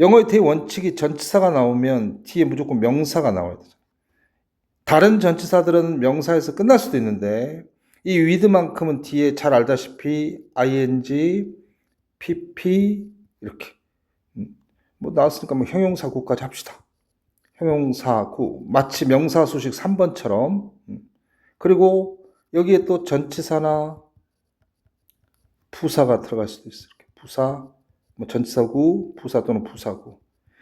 영어의 대원칙이 전치사가 나오면 뒤에 무조건 명사가 나와야 되죠. 다른 전치사들은 명사에서 끝날 수도 있는데 이 with만큼은 뒤에 잘 알다시피 ing, pp 이렇게 뭐 나왔으니까 뭐 형용사구까지 합시다. 형용사구 마치 명사 수식 3번처럼 그리고 여기에 또 전치사나 부사가 들어갈 수도 있어요. 이렇게 부사, 뭐 전치사구, 부사 또는 부사구.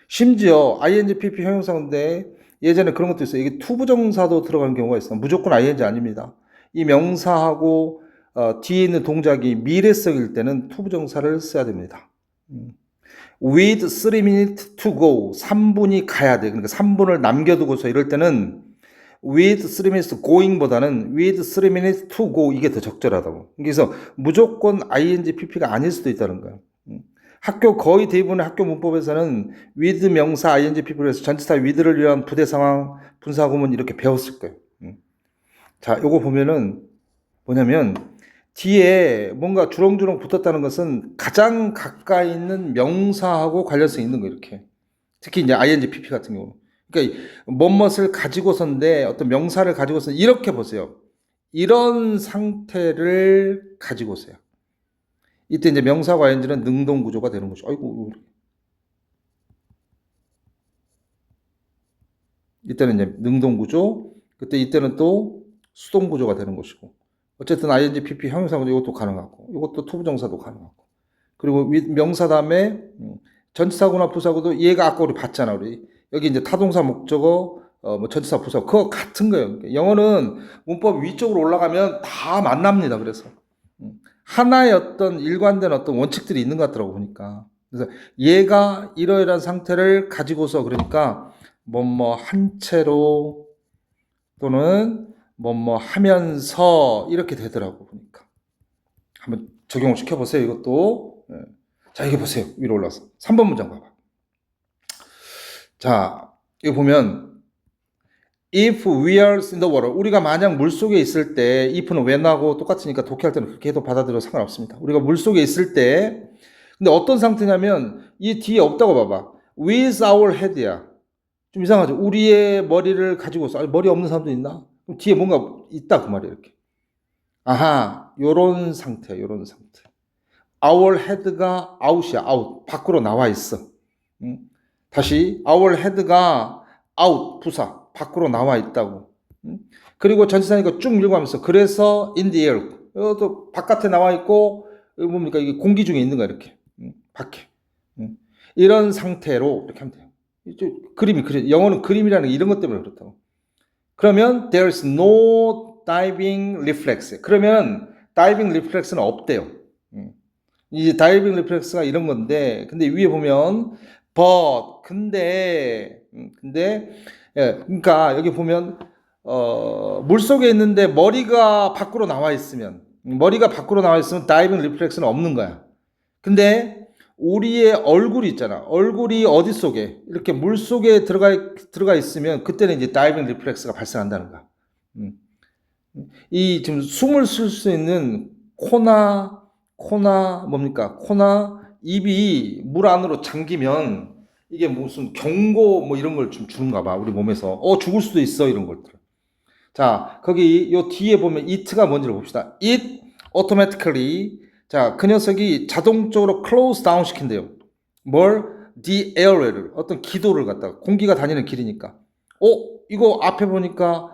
심지어 ing, pp 형용사인데 예전에 그런 것도 있어요. 이게 투부정사도 들어가는 경우가 있어요. 무조건 ing 아닙니다. 이 명사하고 뒤에 있는 동작이 미래성일 때는 투부정사를 써야 됩니다. with 3 minutes to go 3분이 가야 돼. 그러니까 3분을 남겨두고서 이럴 때는 with 3 minutes going보다는 with 3 minutes to go 이게 더 적절하다고. 그래서 무조건 ing, pp가 아닐 수도 있다는 거야. 학교 거의 대부분의 학교 문법에서는 with 명사 ing, pp를 해서 전치사 with를 위한 부대 상황, 분사 구문 이렇게 배웠을 거예요. 자, 요거 보면은 뭐냐면 뒤에 뭔가 주렁주렁 붙었다는 것은 가장 가까이 있는 명사하고 관련성이 있는 거 이렇게. 특히 이제 ing, pp 같은 경우. 그러니까 뭐뭇을 가지고서인데 어떤 명사를 가지고서 이렇게 보세요. 이런 상태를 가지고서요. 이때 이제 명사와 ing는 능동 구조가 되는 거죠. 아이고. 이때는 이제 능동 구조. 그때 이때는 또 수동 구조가 되는 것이고. 어쨌든 ing, pp 형용사 이것도 가능하고 이것도 투부정사도 가능하고 그리고 명사 다음에 전치사구나 부사구도 얘가 아까 우리 봤잖아, 우리. 여기 이제 타동사 목적어, 뭐 전치사 부사 그거 같은 거예요. 영어는 문법 위쪽으로 올라가면 다 만납니다. 그래서 하나의 어떤 일관된 어떤 원칙들이 있는 것 같더라고 보니까. 그래서 얘가 이러이러한 상태를 가지고서 그러니까 뭐뭐 한 채로 또는 뭐뭐 하면서 이렇게 되더라고 보니까. 한번 적용을 시켜보세요. 이것도. 자, 이게 보세요. 위로 올라서 3번 문장 봐봐. 자, 이거 보면 If we are in the water, 우리가 만약 물속에 있을 때 if는 when하고 똑같으니까 독해할 때는 그렇게 해도 받아들여도 상관없습니다. 우리가 물속에 있을 때 근데 어떤 상태냐면 이 뒤에 없다고 봐봐. with our head야. 좀 이상하죠. 우리의 머리를 가지고서 아니, 머리 없는 사람도 있나? 그럼 뒤에 뭔가 있다 그 말이야 이렇게. 아하, 요런 상태야. 요런 상태. our head가 out이야. out. 밖으로 나와 있어. 다시 our head가 out 부사 밖으로 나와 있다고. 그리고 전치사니까 쭉 읽어가면서 그래서 in the air 또 바깥에 나와 있고 뭡니까 이게 공기 중에 있는 거야 이렇게 밖에 이런 상태로 이렇게 하면 돼요. 그림이 그래. 영어는 그림이라는 게 이런 것 때문에 그렇다고. 그러면 there's no diving reflex. 그러면 diving reflex는 없대요. 이 diving reflex가 이런 건데 근데 위에 보면 but 근데 예, 그러니까 여기 보면 물속에 있는데 머리가 밖으로 나와 있으면 다이빙 리플렉스는 없는 거야. 근데 우리의 얼굴이 있잖아. 얼굴이 어디 속에 이렇게 물 속에 들어가 있으면 그때는 이제 다이빙 리플렉스가 발생한다는 거야. 이 지금 숨을 쉴 수 있는 코나 입이 물 안으로 잠기면 이게 무슨 경고 뭐 이런 걸 좀 주는가 봐. 우리 몸에서. 죽을 수도 있어. 이런 것들. 자, 거기 요 뒤에 보면 it가 뭔지를 봅시다. it automatically. 자, 그 녀석이 자동적으로 close down 시킨대요. 뭘? the airway를. 어떤 기도를 갖다가. 공기가 다니는 길이니까. 이거 앞에 보니까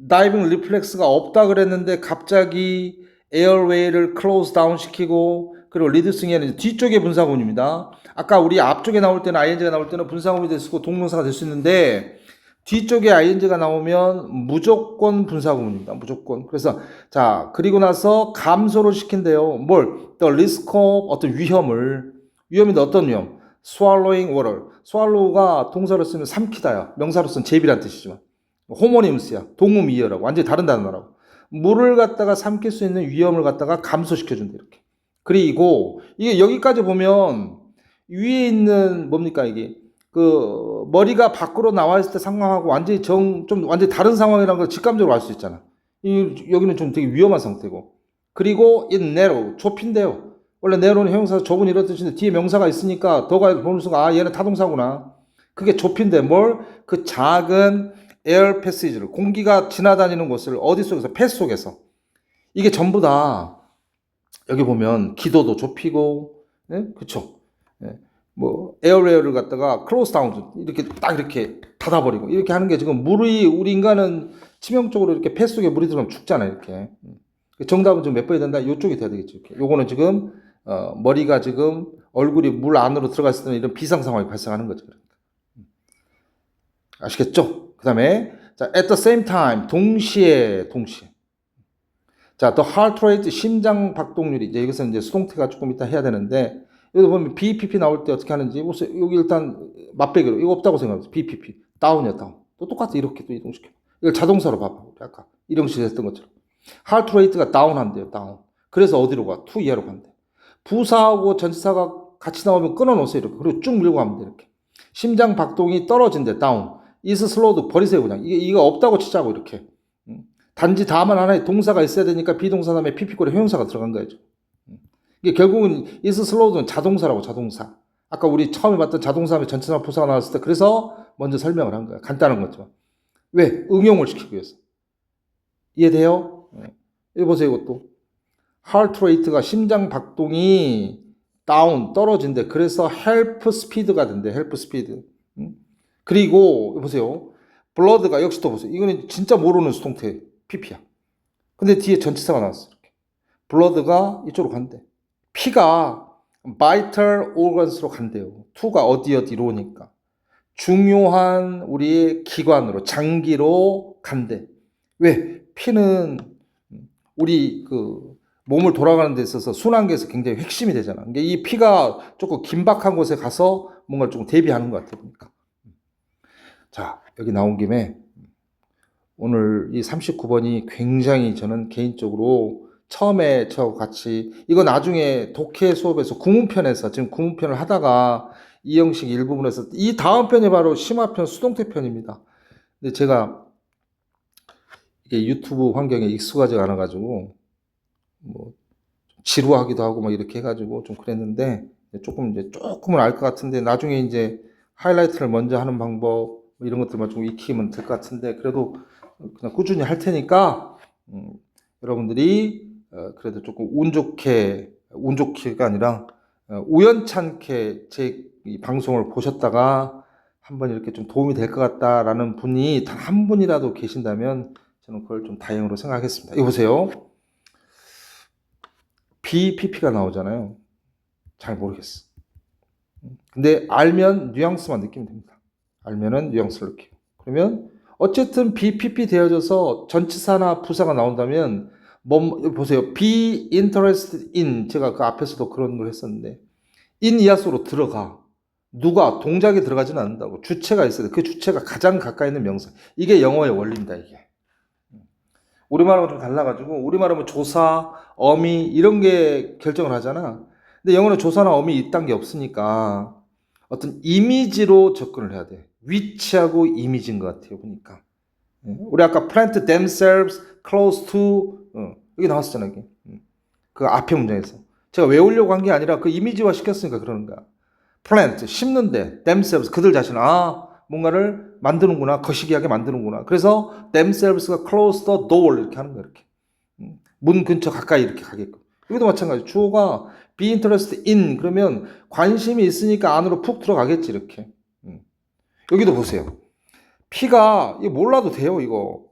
다이빙 리플렉스가 없다 그랬는데 갑자기 airway를 close down 시키고 그리고 리드싱에는 뒤쪽의 분사구문입니다. 아까 우리 앞쪽에 나올 때는 ing가 나올 때는 분사구문이 될 수 있고 동명사가 될 수 있는데 뒤쪽에 ing가 나오면 무조건 분사구문입니다. 무조건. 그래서 자 그리고 나서 감소를 시킨대요. 뭘? The risk of 어떤 위험인데 어떤 위험? Swallowing water. swallow가 동사로 쓰면 삼키다야. 명사로 쓰면 제비란 뜻이지만 호모니무스야. 동음이어라고. 완전히 다른 단어라고. 물을 갖다가 삼킬 수 있는 위험을 갖다가 감소시켜준다 이렇게. 그리고 이게 여기까지 보면 위에 있는 뭡니까 이게 그 머리가 밖으로 나와 있을 때 상황하고 완전히 좀 완전히 다른 상황이라는 걸 직감적으로 알 수 있잖아. 여기는 좀 되게 위험한 상태고. 그리고 in narrow 좁힌대요. 원래 narrow는 형용사 좁은 이런 뜻인데 뒤에 명사가 있으니까 더가 보는 순간 얘는 타동사구나. 그게 좁힌데 뭘? 그 작은 에어 패시지를 공기가 지나다니는 곳을 어디 속에서 패스 속에서 이게 전부 다 여기 보면 기도도 좁히고 그쵸 뭐 에어레어를 갖다가 클로스 다운 이렇게 딱 이렇게 닫아버리고 이렇게 하는 게 지금 우리 인간은 치명적으로 이렇게 패스 속에 물이 들어가면 죽잖아요 이렇게. 정답은 좀 몇 번이 된다 이쪽이 돼야 되겠죠. 이렇게. 요거는 지금 머리가 지금 얼굴이 물 안으로 들어갔을 때는 이런 비상 상황이 발생하는 거죠. 아시겠죠? 그 다음에 자, at the same time 동시에 자, the heart rate 심장 박동률이 이제 이것은 이제 수동태가 조금 이따 해야 되는데 여기 보면 BPP 나올 때 어떻게 하는지 여기 일단 맛배기로 이거 없다고 생각해요. BPP 다운이야 다운. 또 똑같아 이렇게 또 이동시켜. 이걸 자동사로 봐봐. 아까 일형식 했던 것처럼 heart rate가 다운한대요. 다운. 그래서 어디로 가? to 이하로 간대. 부사하고 전치사가 같이 나오면 끊어놓으세요 이렇게. 그리고 쭉 밀고 가면 돼 이렇게. 심장 박동이 떨어진대 다운. is slowed 버리세요 그냥. 이거 없다고 치자고 이렇게. 단지 다만 하나의 동사가 있어야 되니까 비동사 다음에 pp꼴에 형용사가 들어간 거죠. 이게 결국은 is slowed는 자동사라고 자동사. 아까 우리 처음에 봤던 자동사 하면 전치사 부사가 나왔을 때 그래서 먼저 설명을 한 거야. 간단한 거죠. 왜? 응용을 시키기 위해서. 이해돼요? 여기 보세요 이것도. heart rate가 심장 박동이 다운 떨어진대. 그래서 help speed가 된대. help speed. 그리고 보세요. blood가 역시 또 보세요. 이거는 진짜 모르는 수동태 pp야. 근데 뒤에 전치사가 나왔어. 이렇게. blood가 이쪽으로 간대. 피가 vital organs로 간대요. to가 어디로 오니까. 중요한 우리의 기관으로, 장기로 간대. 왜? 피는 우리 그 몸을 돌아가는 데 있어서 순환계에서 굉장히 핵심이 되잖아. 그러니까 이 피가 조금 긴박한 곳에 가서 뭔가 조금 대비하는 것 같아 보니까. 자, 여기 나온 김에 오늘 이 39번이 굉장히 저는 개인적으로 처음에 저하고 같이 이거 나중에 독해 수업에서 구문편에서 지금 구문편을 하다가 이 형식 일부분에서 이 다음 편이 바로 심화편 수동태 편입니다. 근데 제가 이게 유튜브 환경에 익숙하지 않아 가지고 뭐 지루하기도 하고 막 이렇게 해가지고 좀 그랬는데 조금은 알 것 같은데 나중에 이제 하이라이트를 먼저 하는 방법 뭐 이런 것들만 좀 익히면 될 것 같은데 그래도 그냥 꾸준히 할 테니까 여러분들이 그래도 조금 운 좋게가 아니라 우연찮게 제 이 방송을 보셨다가 한번 이렇게 좀 도움이 될 것 같다라는 분이 단 한 분이라도 계신다면 저는 그걸 좀 다행으로 생각하겠습니다. 이거 보세요. BPP가 나오잖아요. 잘 모르겠어. 근데 알면 뉘앙스만 느끼면 됩니다. 알면은 뉘앙스를 느끼고. 그러면 어쨌든 BPP 되어져서 전치사나 부사가 나온다면 보세요. be interested in 제가 그 앞에서도 그런 걸 했었는데 in 이하수로 들어가. 누가 동작이 들어가지는 않는다고. 주체가 있어야 돼. 그 주체가 가장 가까이 있는 명사. 이게 영어의 원리입니다. 이게. 우리말하고 좀 달라가지고 우리말하면 조사, 어미 이런 게 결정을 하잖아. 근데 영어는 조사나 어미 이딴 게 없으니까 어떤 이미지로 접근을 해야 돼. 위치하고 이미지인 것 같아요. 보니까. 우리 아까 plant themselves close to 여기 나왔었잖아. 여기. 그 앞에 문장에서. 제가 외우려고 한 게 아니라 그 이미지화 시켰으니까 그러는 거야. plant 심는데 themselves 그들 자신 뭔가를 만드는구나 거시기하게 만드는구나 그래서 themselves가 close the door 이렇게 하는 거야 이렇게 문 근처 가까이 이렇게 가게끔 여기도 마찬가지 주어가 be interested in 그러면 관심이 있으니까 안으로 푹 들어가겠지 이렇게 여기도 보세요 P가 이거 몰라도 돼요 이거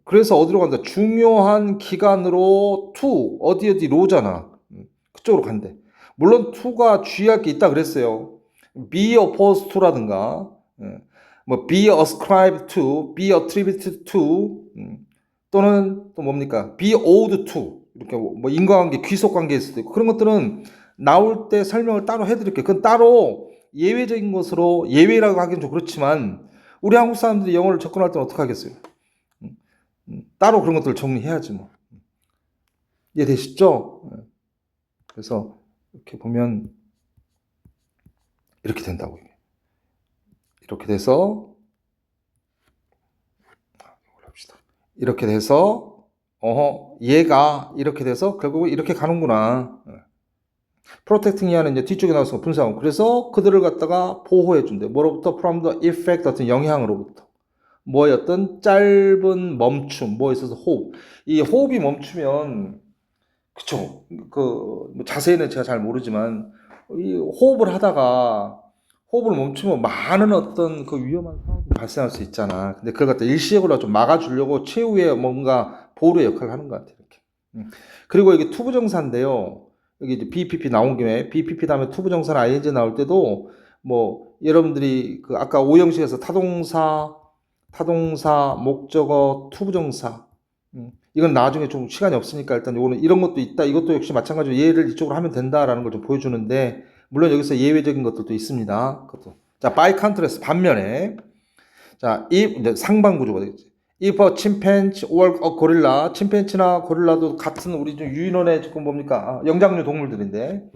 그래서 어디로 간다 중요한 기간으로 to 어디로잖아 그쪽으로 간대 물론 to가 주의할 게 있다 그랬어요. be opposed to라든가, 뭐 be ascribed to, be attributed to, 또는 또 뭡니까? be owed to 이렇게 뭐 인과관계, 귀속관계일 수도 있고 그런 것들은 나올 때 설명을 따로 해드릴게요. 그건 따로 예외적인 것으로 예외라고 하기는 좀 그렇지만 우리 한국 사람들이 영어를 접근할 때는 어떻게 하겠어요? 따로 그런 것들을 정리해야지 뭐. 이해되시죠? 그래서 이렇게 보면 이렇게 된다고 이렇게 돼서 이렇게 돼서 얘가 이렇게 돼서 결국은 이렇게 가는구나. 프로텍팅이하는 이제 뒤쪽에 나와서 분사하고 그래서 그들을 갖다가 보호해 준대. 뭐로부터 from the effect 어떤 영향으로부터. 뭐의 어떤 짧은 멈춤, 뭐에 있어서 호흡. 이 호흡이 멈추면 그쵸. 뭐 자세히는 제가 잘 모르지만 이 호흡을 하다가 호흡을 멈추면 많은 어떤 그 위험한 상황이 발생할 수 있잖아. 근데 그걸 갖다 일시적으로 좀 막아주려고 최후의 뭔가 보호의 역할을 하는 것 같아. 이렇게. 그리고 이게 투부정사인데요. 여기 이제 BPP 나온 김에 BPP 다음에 투부정사나 ING 나올 때도 뭐 여러분들이 그 아까 오형식에서 타동사, 목적어, 투부정사 이건 나중에 좀 시간이 없으니까 일단 요거는 이런 것도 있다. 이것도 역시 마찬가지로 예를 이쪽으로 하면 된다라는 걸 좀 보여주는데 물론 여기서 예외적인 것들도 있습니다. 그것도. 자, by contrast 반면에 자, 이제 상반 구조가 되겠지. If a chimpanzee or a gorilla, 침팬지나 고릴라도 같은 우리 좀 유인원의 조금 뭡니까? 영장류 동물들인데.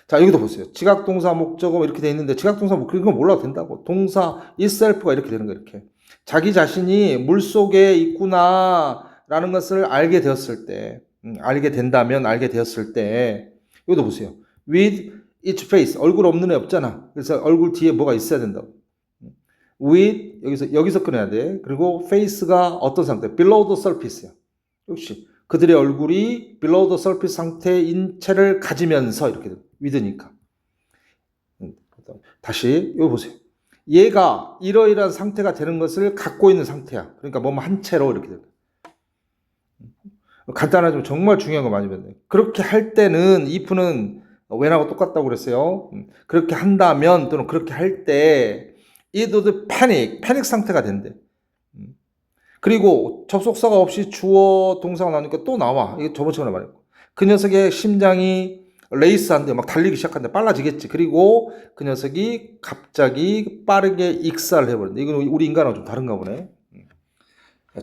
자, 여기도 보세요. 지각동사 목적어 이렇게 돼 있는데 지각동사 뭐 그런 거 몰라도 된다고. 동사 itself가 이렇게 되는 거 이렇게. 자기 자신이 물속에 있구나라는 것을 알게 되었을 때, 알게 된다면 알게 되었을 때, 여기도 보세요. with its face 얼굴 없는 애 없잖아. 그래서 얼굴 뒤에 뭐가 있어야 된다고. with 여기서 끊어야 돼. 그리고 face가 어떤 상태? below the surface야. 역시 그들의 얼굴이 below the surface 상태인 채를 가지면서 이렇게 돼. with니까. 다시 여기 보세요. 얘가 이러이러한 상태가 되는 것을 갖고 있는 상태야. 그러니까 뭐 한 채로 이렇게 돼. 간단하지만 정말 중요한 거 많이 배웠네. 그렇게 할 때는 if는 when하고 똑같다고 그랬어요. 그렇게 한다면 또는 그렇게 할 때 it would 패닉 상태가 된대. 그리고 접속사가 없이 주어 동사가 나오니까 또 나와. 이게 저번처럼 말했고. 그 녀석의 심장이 레이스한데 막 달리기 시작한데 빨라지겠지. 그리고 그 녀석이 갑자기 빠르게 익사를 해버린다. 이건 우리 인간하고 좀 다른가 보네.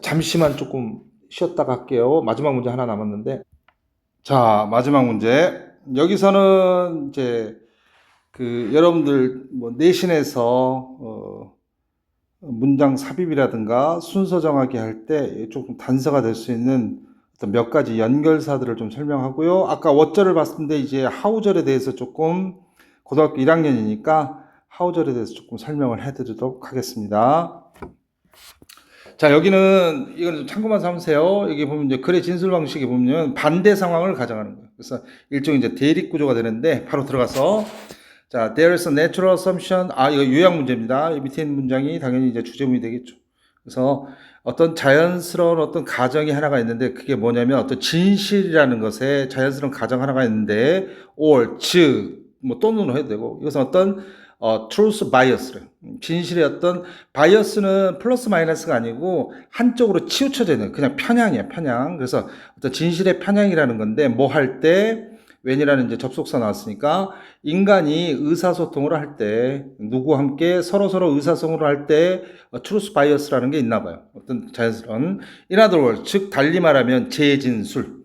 잠시만 조금 쉬었다가 할게요. 마지막 문제 하나 남았는데. 자, 마지막 문제. 여기서는 이제 여러분들 뭐 내신에서 문장 삽입이라든가 순서 정하기 할 때 조금 단서가 될 수 있는 어떤 몇 가지 연결사들을 좀 설명하고요. 아까 what절을 봤는데 이제 how절에 대해서 조금 고등학교 1학년이니까 how절에 대해서 조금 설명을 해드리도록 하겠습니다. 자, 여기는 이건 좀 참고만 삼으세요. 여기 보면 이제 글의 진술 방식에 보면 반대 상황을 가정하는 거예요. 그래서 일종의 이제 대립 구조가 되는데 바로 들어가서 자, there is a natural assumption. 이거 요약 문제입니다. 밑에 있는 문장이 당연히 이제 주제문이 되겠죠. 그래서 어떤 자연스러운 어떤 가정이 하나가 있는데 그게 뭐냐면 어떤 진실이라는 것에 자연스러운 가정 하나가 있는데 or 즉 뭐 또는 해도 되고 이것은 어떤 truth bias래. 진실의 어떤 바이어스는 플러스 마이너스가 아니고 한쪽으로 치우쳐져 있는 그냥 편향이야, 편향. 그래서 어떤 진실의 편향이라는 건데 뭐 할 때 when이라는 이제 접속사 나왔으니까 인간이 의사소통을 할 때 누구와 함께 서로 의사소통을 할 때 truth bias라는 게 있나 봐요. 어떤 자연스러운 in other words 즉 달리 말하면 재진술.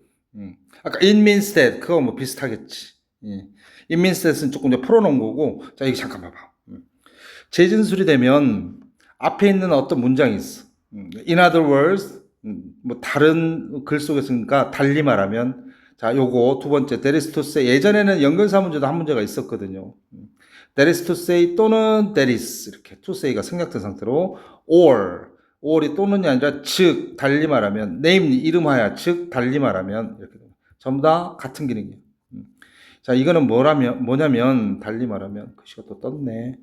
아까 it means that 그거 뭐 비슷하겠지. it means that은 조금 더 풀어놓은 거고 자 이거 잠깐 봐봐. 재진술이 되면 앞에 있는 어떤 문장이 있어. in other words 뭐 다른 글 속에 쓰니까 달리 말하면 자, 요거 두 번째 that is to say 예전에는 연결사 문제도 한 문제가 있었거든요. that is to say 또는 that is 이렇게 to say가 생략된 상태로 or이 또는이 아니라 즉 달리 말하면 name 이름하여 즉 달리 말하면 이렇게 전부 다 같은 기능이에요. 자, 이거는 뭐냐면 달리 말하면 글씨가 또 떴네.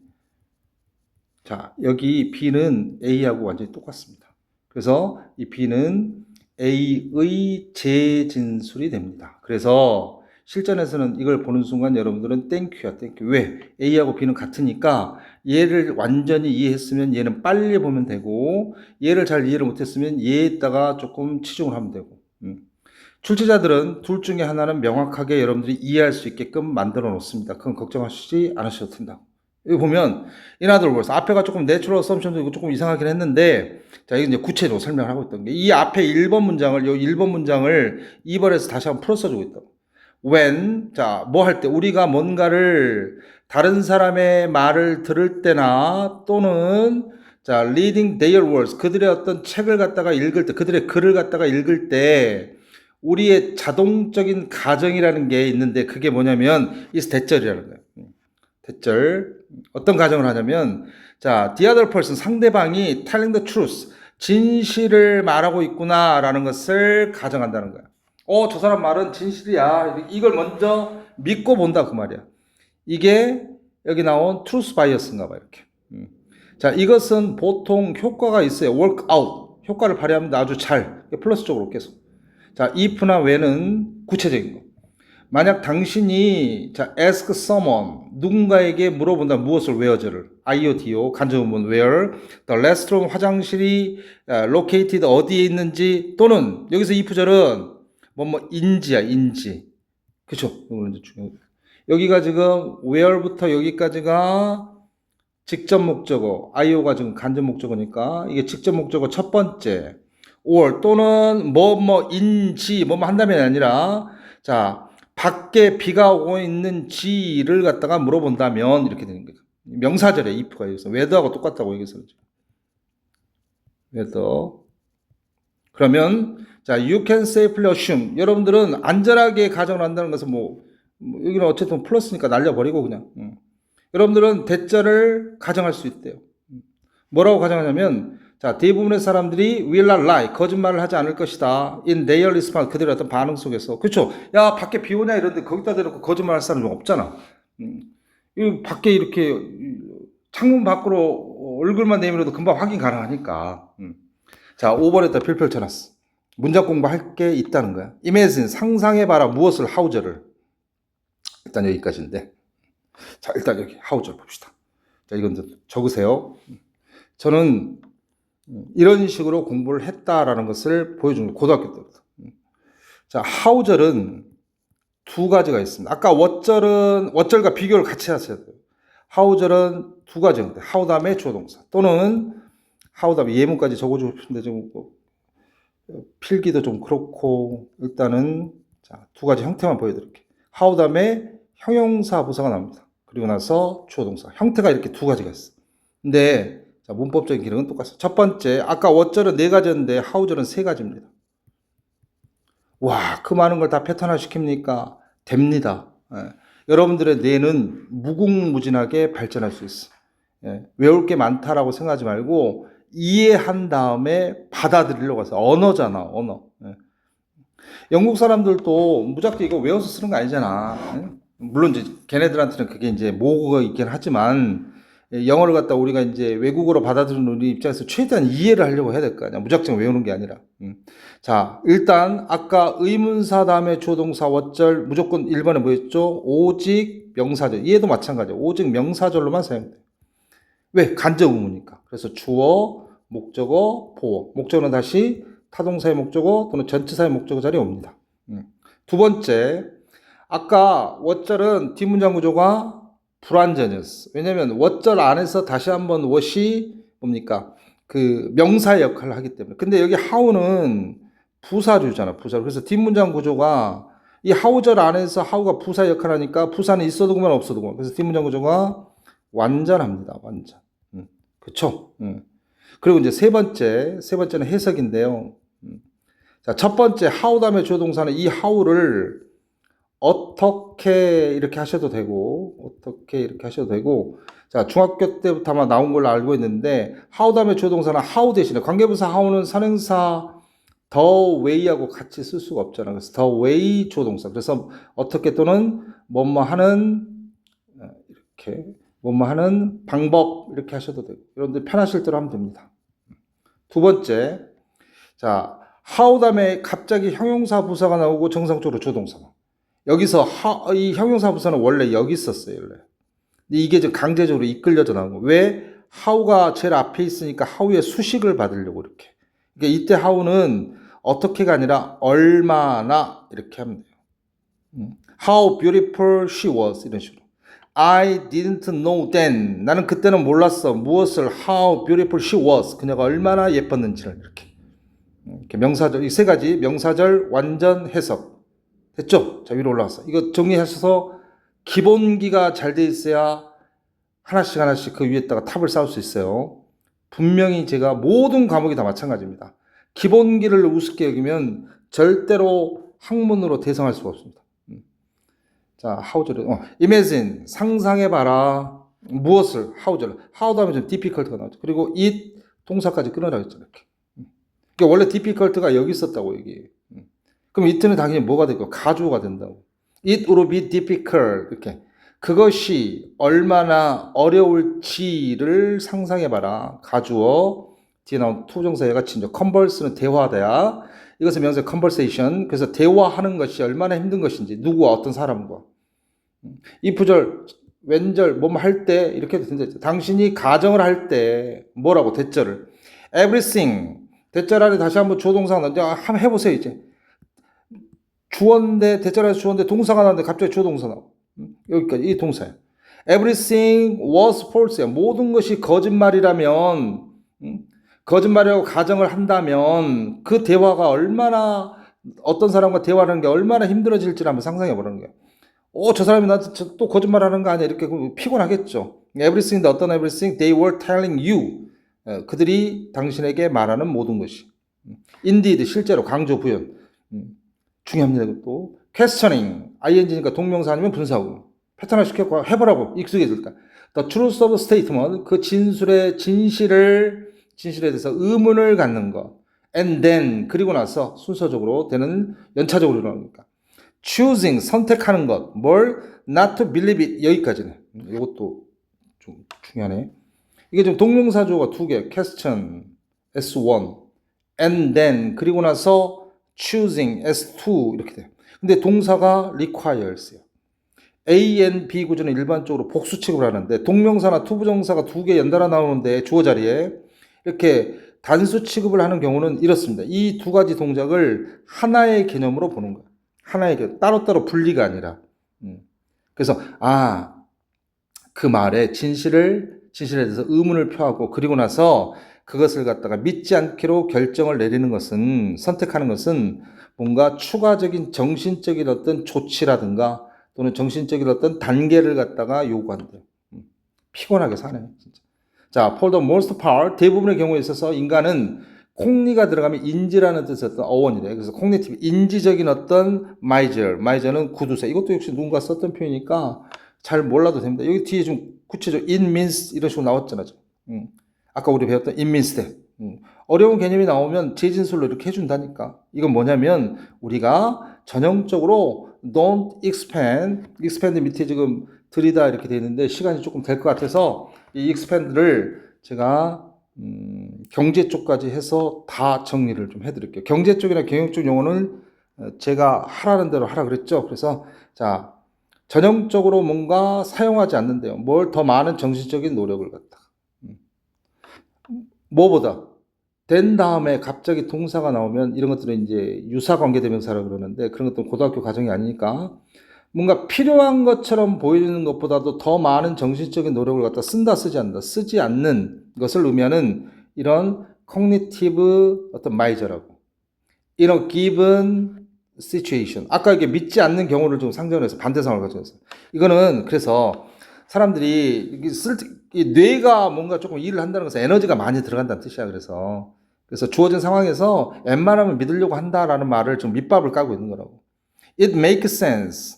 자, 여기 B는 A하고 완전히 똑같습니다. 그래서 이 B는 A의 재진술이 됩니다. 그래서 실전에서는 이걸 보는 순간 여러분들은 땡큐야, 땡큐. 왜? A하고 B는 같으니까 얘를 완전히 이해했으면 얘는 빨리 보면 되고 얘를 잘 이해를 못했으면 얘에다가 조금 치중을 하면 되고 출제자들은 둘 중에 하나는 명확하게 여러분들이 이해할 수 있게끔 만들어 놓습니다. 그건 걱정하시지 않으셔도 된다고. 여기 보면 in other words 앞에가 조금 natural assumption도 이거 조금 이상하긴 했는데 자 이거 이제 구체적으로 설명을 하고 있던 게 이 앞에 1번 문장을 요 1번 문장을 2번에서 다시 한번 풀어 써주고 있다고. when 자 뭐 할 때 우리가 뭔가를 다른 사람의 말을 들을 때나 또는 자 reading their words 그들의 어떤 책을 갖다가 읽을 때 그들의 글을 갖다가 읽을 때 우리의 자동적인 가정이라는 게 있는데 그게 뭐냐면 is 대절이라는 거예요. 대절 어떤 가정을 하냐면 자 the other person 상대방이 telling the truth 진실을 말하고 있구나라는 것을 가정한다는 거야. 저 사람 말은 진실이야. 이걸 먼저 믿고 본다 그 말이야. 이게 여기 나온 truth bias인가 봐 이렇게. 자 이것은 보통 효과가 있어요. work out 효과를 발휘합니다. 아주 잘 플러스 쪽으로 계속. 자 if나 when은 구체적인 거. 만약 당신이 자 ask someone 누군가에게 물어본다 무엇을 where를 IOTO 간접문문 where the restroom 화장실이 located 어디에 있는지 또는 여기서 if절은 인지야 인지 그쵸 여기가 지금 where부터 여기까지가 직접 목적어 IO가 지금 간접 목적어니까 이게 직접 목적어 첫 번째 or 또는 인지 한다면이 아니라 자 밖에 비가 오고 있는지를 갖다가 물어본다면 이렇게 되는 거죠. 명사절에 if가 여기서 weather하고 똑같다고 여기서 weather 그러면 자 you can safely assume 여러분들은 안전하게 가정을 한다는 것은 여기는 어쨌든 플러스니까 날려버리고 그냥 여러분들은 대절을 가정할 수 있대요. 뭐라고 가정하냐면 자 대부분의 사람들이 will not lie 거짓말을 하지 않을 것이다 in their response 그들의 어떤 반응 속에서 그렇죠. 야 밖에 비 오냐 이런데 거기다 대놓고 거짓말할 사람이 없잖아. 이 밖에 이렇게 창문 밖으로 얼굴만 내밀어도 금방 확인 가능하니까. 자 5번에다 필표를 쳐놨어. 문장 공부할 게 있다는 거야. imagine 상상해봐라 무엇을 how절을 일단 여기까지인데. 자, 일단 여기 하우저를 봅시다. 자, 이건 적으세요. 저는 이런 식으로 공부를 했다라는 것을 보여준 거예요. 고등학교 때부터. 자, 하우절은 두 가지가 있습니다. 아까 왓절과 비교를 같이 하셔야 돼요. 하우절은 두 가지인데, 하우 다음에 주어 동사. 또는 하우 다음에 예문까지 적어주고 싶은데 좀 필기도 좀 그렇고, 일단은 자, 두 가지 형태만 보여드릴게요. 하우 다음에 형용사 부사가 나옵니다. 그리고 나서 주어 동사. 형태가 이렇게 두 가지가 있어요. 근데 자, 문법적인 기능은 똑같아요. 첫 번째, 아까 왓절은 네 가지였는데 하우절은 세 가지입니다. 와, 그 많은 걸 다 패턴화 시킵니까? 됩니다. 예. 여러분들의 뇌는 무궁무진하게 발전할 수 있어. 예. 외울 게 많다라고 생각하지 말고 이해한 다음에 받아들이려고 해서 언어잖아, 언어. 예. 영국 사람들도 무작정 이거 외워서 쓰는 거 아니잖아. 예? 물론 이제 걔네들한테는 그게 이제 모국어가 있긴 하지만 영어를 갖다 우리가 이제 외국어로 받아들이는 우리 입장에서 최대한 이해를 하려고 해야 될 거 아니야. 무작정 외우는 게 아니라. 자, 일단 아까 의문사 다음에 주어 동사 왓절 무조건 1번에 뭐였죠? 오직 명사절. 얘도 마찬가지야. 오직 명사절로만 사용돼. 왜? 간접 의무니까. 그래서 주어, 목적어, 보어. 목적어는 다시 타동사의 목적어 또는 전치사의 목적어 자리에 옵니다. 두 번째, 아까 왓절은 뒷문장 구조가 불완전이었어. 왜냐면 왓절 안에서 다시 한번 what이 뭡니까? 그 명사의 역할을 하기 때문에. 근데 여기 how는 부사류잖아, 부사류. 그래서 뒷문장 구조가 이 how절 안에서 how가 부사 역할을 하니까 부사는 있어도 그만 없어도 그만. 그래서 뒷문장 구조가 완전합니다, 완전. 그쵸? 그리고 이제 세 번째는 해석인데요. 자, 첫 번째 how 다음에 주어 동사는 이 how를 어떻게 이렇게 하셔도 되고, 자, 중학교 때부터 아마 나온 걸로 알고 있는데, how 다음에 주어 동사는 how 대신에, 관계부사 how는 선행사 the way하고 같이 쓸 수가 없잖아. 그래서 the way 주어 동사. 그래서 어떻게 또는 뭐뭐 하는, 이렇게, 뭐뭐 하는 방법, 이렇게 하셔도 되고, 여러분들 편하실 대로 하면 됩니다. 두 번째, 자, how 다음에 갑자기 형용사 부사가 나오고 정상적으로 주어 동사가. 여기서 이 형용사 부사는 원래 여기 있었어요. 원래. 근데 이게 지금 강제적으로 이끌려져 나온 거. 왜? how가 제일 앞에 있으니까 how의 수식을 받으려고 이렇게. 그러니까 이때 how는 어떻게가 아니라 얼마나 이렇게 하면 돼요. How beautiful she was 이런 식으로. I didn't know then. 나는 그때는 몰랐어. 무엇을 how beautiful she was. 그녀가 얼마나 예뻤는지를 이렇게. 명사절 이 세 가지 명사절 완전 해석. 됐죠? 자, 위로 올라왔어. 이거 정리하셔서 기본기가 잘 돼 있어야 하나씩 그 위에다가 탑을 쌓을 수 있어요. 분명히 제가 모든 과목이 다 마찬가지입니다. 기본기를 우습게 여기면 절대로 학문으로 대성할 수가 없습니다. 자, how절, imagine, 상상해봐라. 무엇을, how절, how 다음에 좀 difficult가 나오죠. 그리고 it, 동사까지 끊으라고 했죠, 이렇게. 그러니까 원래 difficult가 여기 있었다고, 여기. 그럼 it는 당연히 뭐가 되고 가주어가 된다고. It would be difficult. 이렇게. 그것이 얼마나 어려울지를 상상해봐라. 가주어. 뒤에 나온 투정사가 친죠. converse는 대화하다야. 이것은 명사 conversation. 그래서 대화하는 것이 얼마나 힘든 것인지. 누구와 어떤 사람과. if절, 웬절, 뭐뭐 할 때 이렇게 해도 된다. 당신이 가정을 할 때 뭐라고 대절을. everything. 대절 안에 다시 한번 주어동사가 나오는데 한번 해보세요 이제. 주어인데 대절에서 주어인데 동사가 나왔는데 갑자기 주어동사 나와. 여기까지 이 동사야. Everything was false야. 모든 것이 거짓말이라면 거짓말이라고 가정을 한다면 그 대화가 얼마나 어떤 사람과 대화하는 게 얼마나 힘들어질지를 한번 상상해 보라는 거야. 저 사람이 나한테 또 거짓말하는 거 아니야? 이렇게 피곤하겠죠. Everything, 어떤 everything they were telling you. 그들이 당신에게 말하는 모든 것이. Indeed, 실제로 강조 부연. 중요합니다. 이것도 questioning, ing니까 동명사 아니면 분사구. 패턴화 시켜서 해보라고 익숙해질까. The truth of statement, 그 진실에 대해서 의문을 갖는 것. And then, 그리고 나서 순서적으로 되는 연차적으로 일어나는 거니까. choosing, 선택하는 것. 뭘? not to believe it. 여기까지네. 이것도 좀 중요하네. 이게 좀 동명사조가 두 개. question, S1. and then, 그리고 나서 choosing, S2 이렇게 돼요. 근데 동사가 requires요. A, N, B 구조는 일반적으로 복수 취급을 하는데 동명사나 투부정사가 두 개 연달아 나오는데 주어 자리에 이렇게 단수 취급을 하는 경우는 이렇습니다. 이 두 가지 동작을 하나의 개념으로 보는 거예요. 하나의 개념, 따로따로 분리가 아니라. 그래서 그 말에 진실에 대해서 의문을 표하고 그리고 나서 그것을 갖다가 믿지 않기로 결정을 내리는 것은, 선택하는 것은 뭔가 추가적인 정신적인 어떤 조치라든가 또는 정신적인 어떤 단계를 갖다가 요구한대요. 피곤하게 사네, 진짜. 자, for the most part, 대부분의 경우에 있어서 인간은 콩리가 들어가면 인지라는 뜻의 어떤 어원이래요. 그래서 콩리티브, 인지적인 어떤 마이저는 구두쇠. 이것도 역시 누군가 썼던 표현이니까 잘 몰라도 됩니다. 여기 뒤에 좀 구체적으로 it means 이런 식으로 나왔잖아요. 아까 우리 배웠던 it means that. 어려운 개념이 나오면 재진술로 이렇게 해준다니까. 이건 뭐냐면 우리가 전형적으로 don't expand 밑에 지금 들이다 이렇게 되어 있는데 시간이 조금 될 것 같아서 이 expand를 제가 경제 쪽까지 해서 다 정리를 좀 해드릴게요. 경제 쪽이나 경영 쪽 용어는 제가 하라는 대로 하라 그랬죠. 그래서 자, 전형적으로 뭔가 사용하지 않는데요. 뭘 더 많은 정신적인 노력을 갖다. 뭐보다 된 다음에 갑자기 동사가 나오면 이런 것들은 이제 유사관계대명사라고 그러는데 그런 것들은 고등학교 과정이 아니니까 뭔가 필요한 것처럼 보이는 것보다도 더 많은 정신적인 노력을 갖다 쓴다 쓰지 않는다 쓰지 않는 것을 의미하는 이런 cognitive 어떤 마이저라고 in a given situation. 아까 이게 믿지 않는 경우를 좀 상정을 해서 반대 상황을 가져왔어요. 이거는 그래서 사람들이 뇌가 뭔가 조금 일을 한다는 것은 에너지가 많이 들어간다는 뜻이야. 그래서 주어진 상황에서 웬만하면 믿으려고 한다라는 말을 좀 밑밥을 까고 있는 거라고. It makes sense.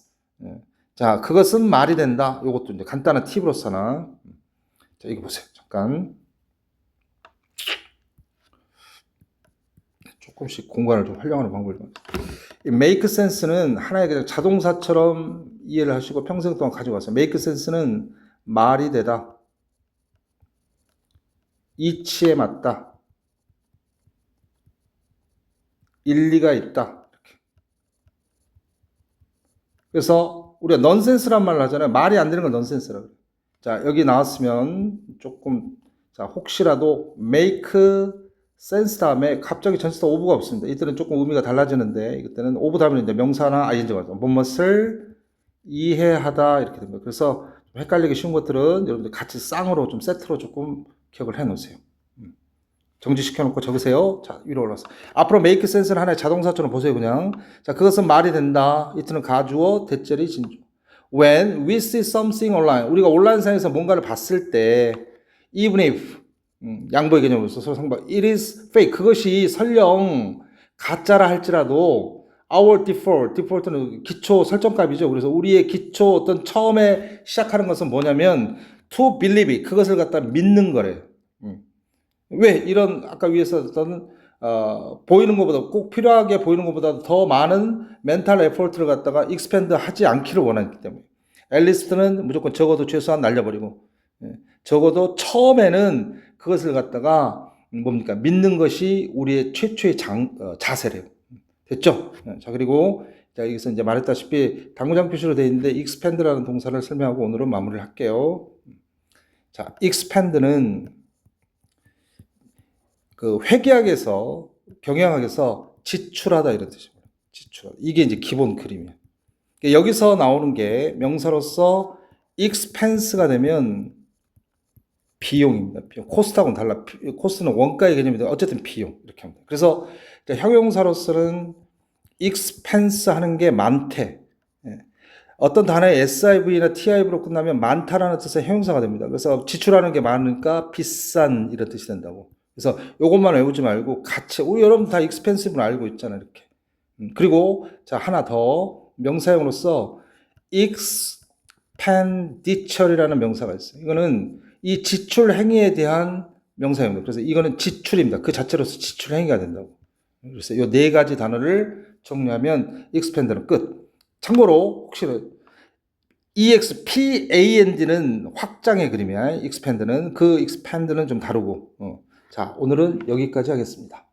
자, 그것은 말이 된다. 이것도 이제 간단한 팁으로서 하나. 자, 이거 보세요. 잠깐. 조금씩 공간을 좀 활용하는 방법을. make sense는 하나의 그냥 자동사처럼 이해를 하시고 평생 동안 가지고 왔어요. make sense는 말이 되다. 이치에 맞다. 일리가 있다. 이렇게. 그래서 우리가 넌센스란 말을 하잖아요. 말이 안 되는 걸 넌센스라고 그래요. 자, 여기 나왔으면 조금 자, 혹시라도 make sense 다음에 갑자기 전치사 오브가 없습니다. 이때는 조금 의미가 달라지는데 이때는 오브 다음에 이제 명사나 ing가 와서 무엇을 이해하다 이렇게 됩니다. 그래서 좀 헷갈리기 쉬운 것들은 여러분들 같이 쌍으로 좀 세트로 조금 기억을 해 놓으세요. 정지시켜 놓고 적으세요. 자, 위로 올라서. 앞으로 make sense는 하나의 자동사처럼 보세요, 그냥. 자, 그것은 말이 된다. 이때는 가주어, 대절이 진주. When we see something online. 우리가 온라인상에서 뭔가를 봤을 때, even if, 양보의 개념으로서 서로 상반, it is fake. 그것이 설령 가짜라 할지라도, our default는 기초 설정값이죠. 그래서 우리의 기초 어떤 처음에 시작하는 것은 뭐냐면, to believe it. 그것을 갖다 믿는 거래요. 왜? 이런 아까 위에서 어떤 보이는 것보다 꼭 필요하게 보이는 것보다 더 많은 멘탈 에포트를 갖다가 익스펜드 하지 않기를 원하기 때문에 앨리스트는 무조건 적어도 최소한 날려버리고 적어도 처음에는 그것을 갖다가 뭡니까? 믿는 것이 우리의 최초의 자세래요. 됐죠? 자, 그리고 자, 여기서 이제 말했다시피 당구장 표시로 되어 있는데 expand라는 동사를 설명하고 오늘은 마무리를 할게요. 자, expand는 그 회계학에서 경영학에서 지출하다 이런 뜻입니다. 지출하다. 이게 이제 기본 그림이에요. 여기서 나오는 게 명사로서 expense가 되면 비용입니다. 비용. 코스트하고는 달라. 코스트는 원가의 개념인데 어쨌든 비용 이렇게 합니다. 그래서 형용사로서는 expense 하는 게 많대. 어떤 단어의 SIV나 TIV로 끝나면 많다라는 뜻의 형용사가 됩니다. 그래서 지출하는 게 많으니까 비싼 이런 뜻이 된다고. 그래서 이것만 외우지 말고 같이 우리 여러분 다 expensive는 알고 있잖아요. 이렇게. 그리고 자 하나 더 명사형으로서 expenditure이라는 명사가 있어요. 이거는 이 지출 행위에 대한 명사형입니다. 그래서 이거는 지출입니다. 그 자체로서 지출 행위가 된다고. 그래서 이 네 가지 단어를 정리하면 expend는 끝. 참고로 혹시 expand는 확장의 그림이야. expand는 그 expand는 좀 다르고. 자, 오늘은 여기까지 하겠습니다.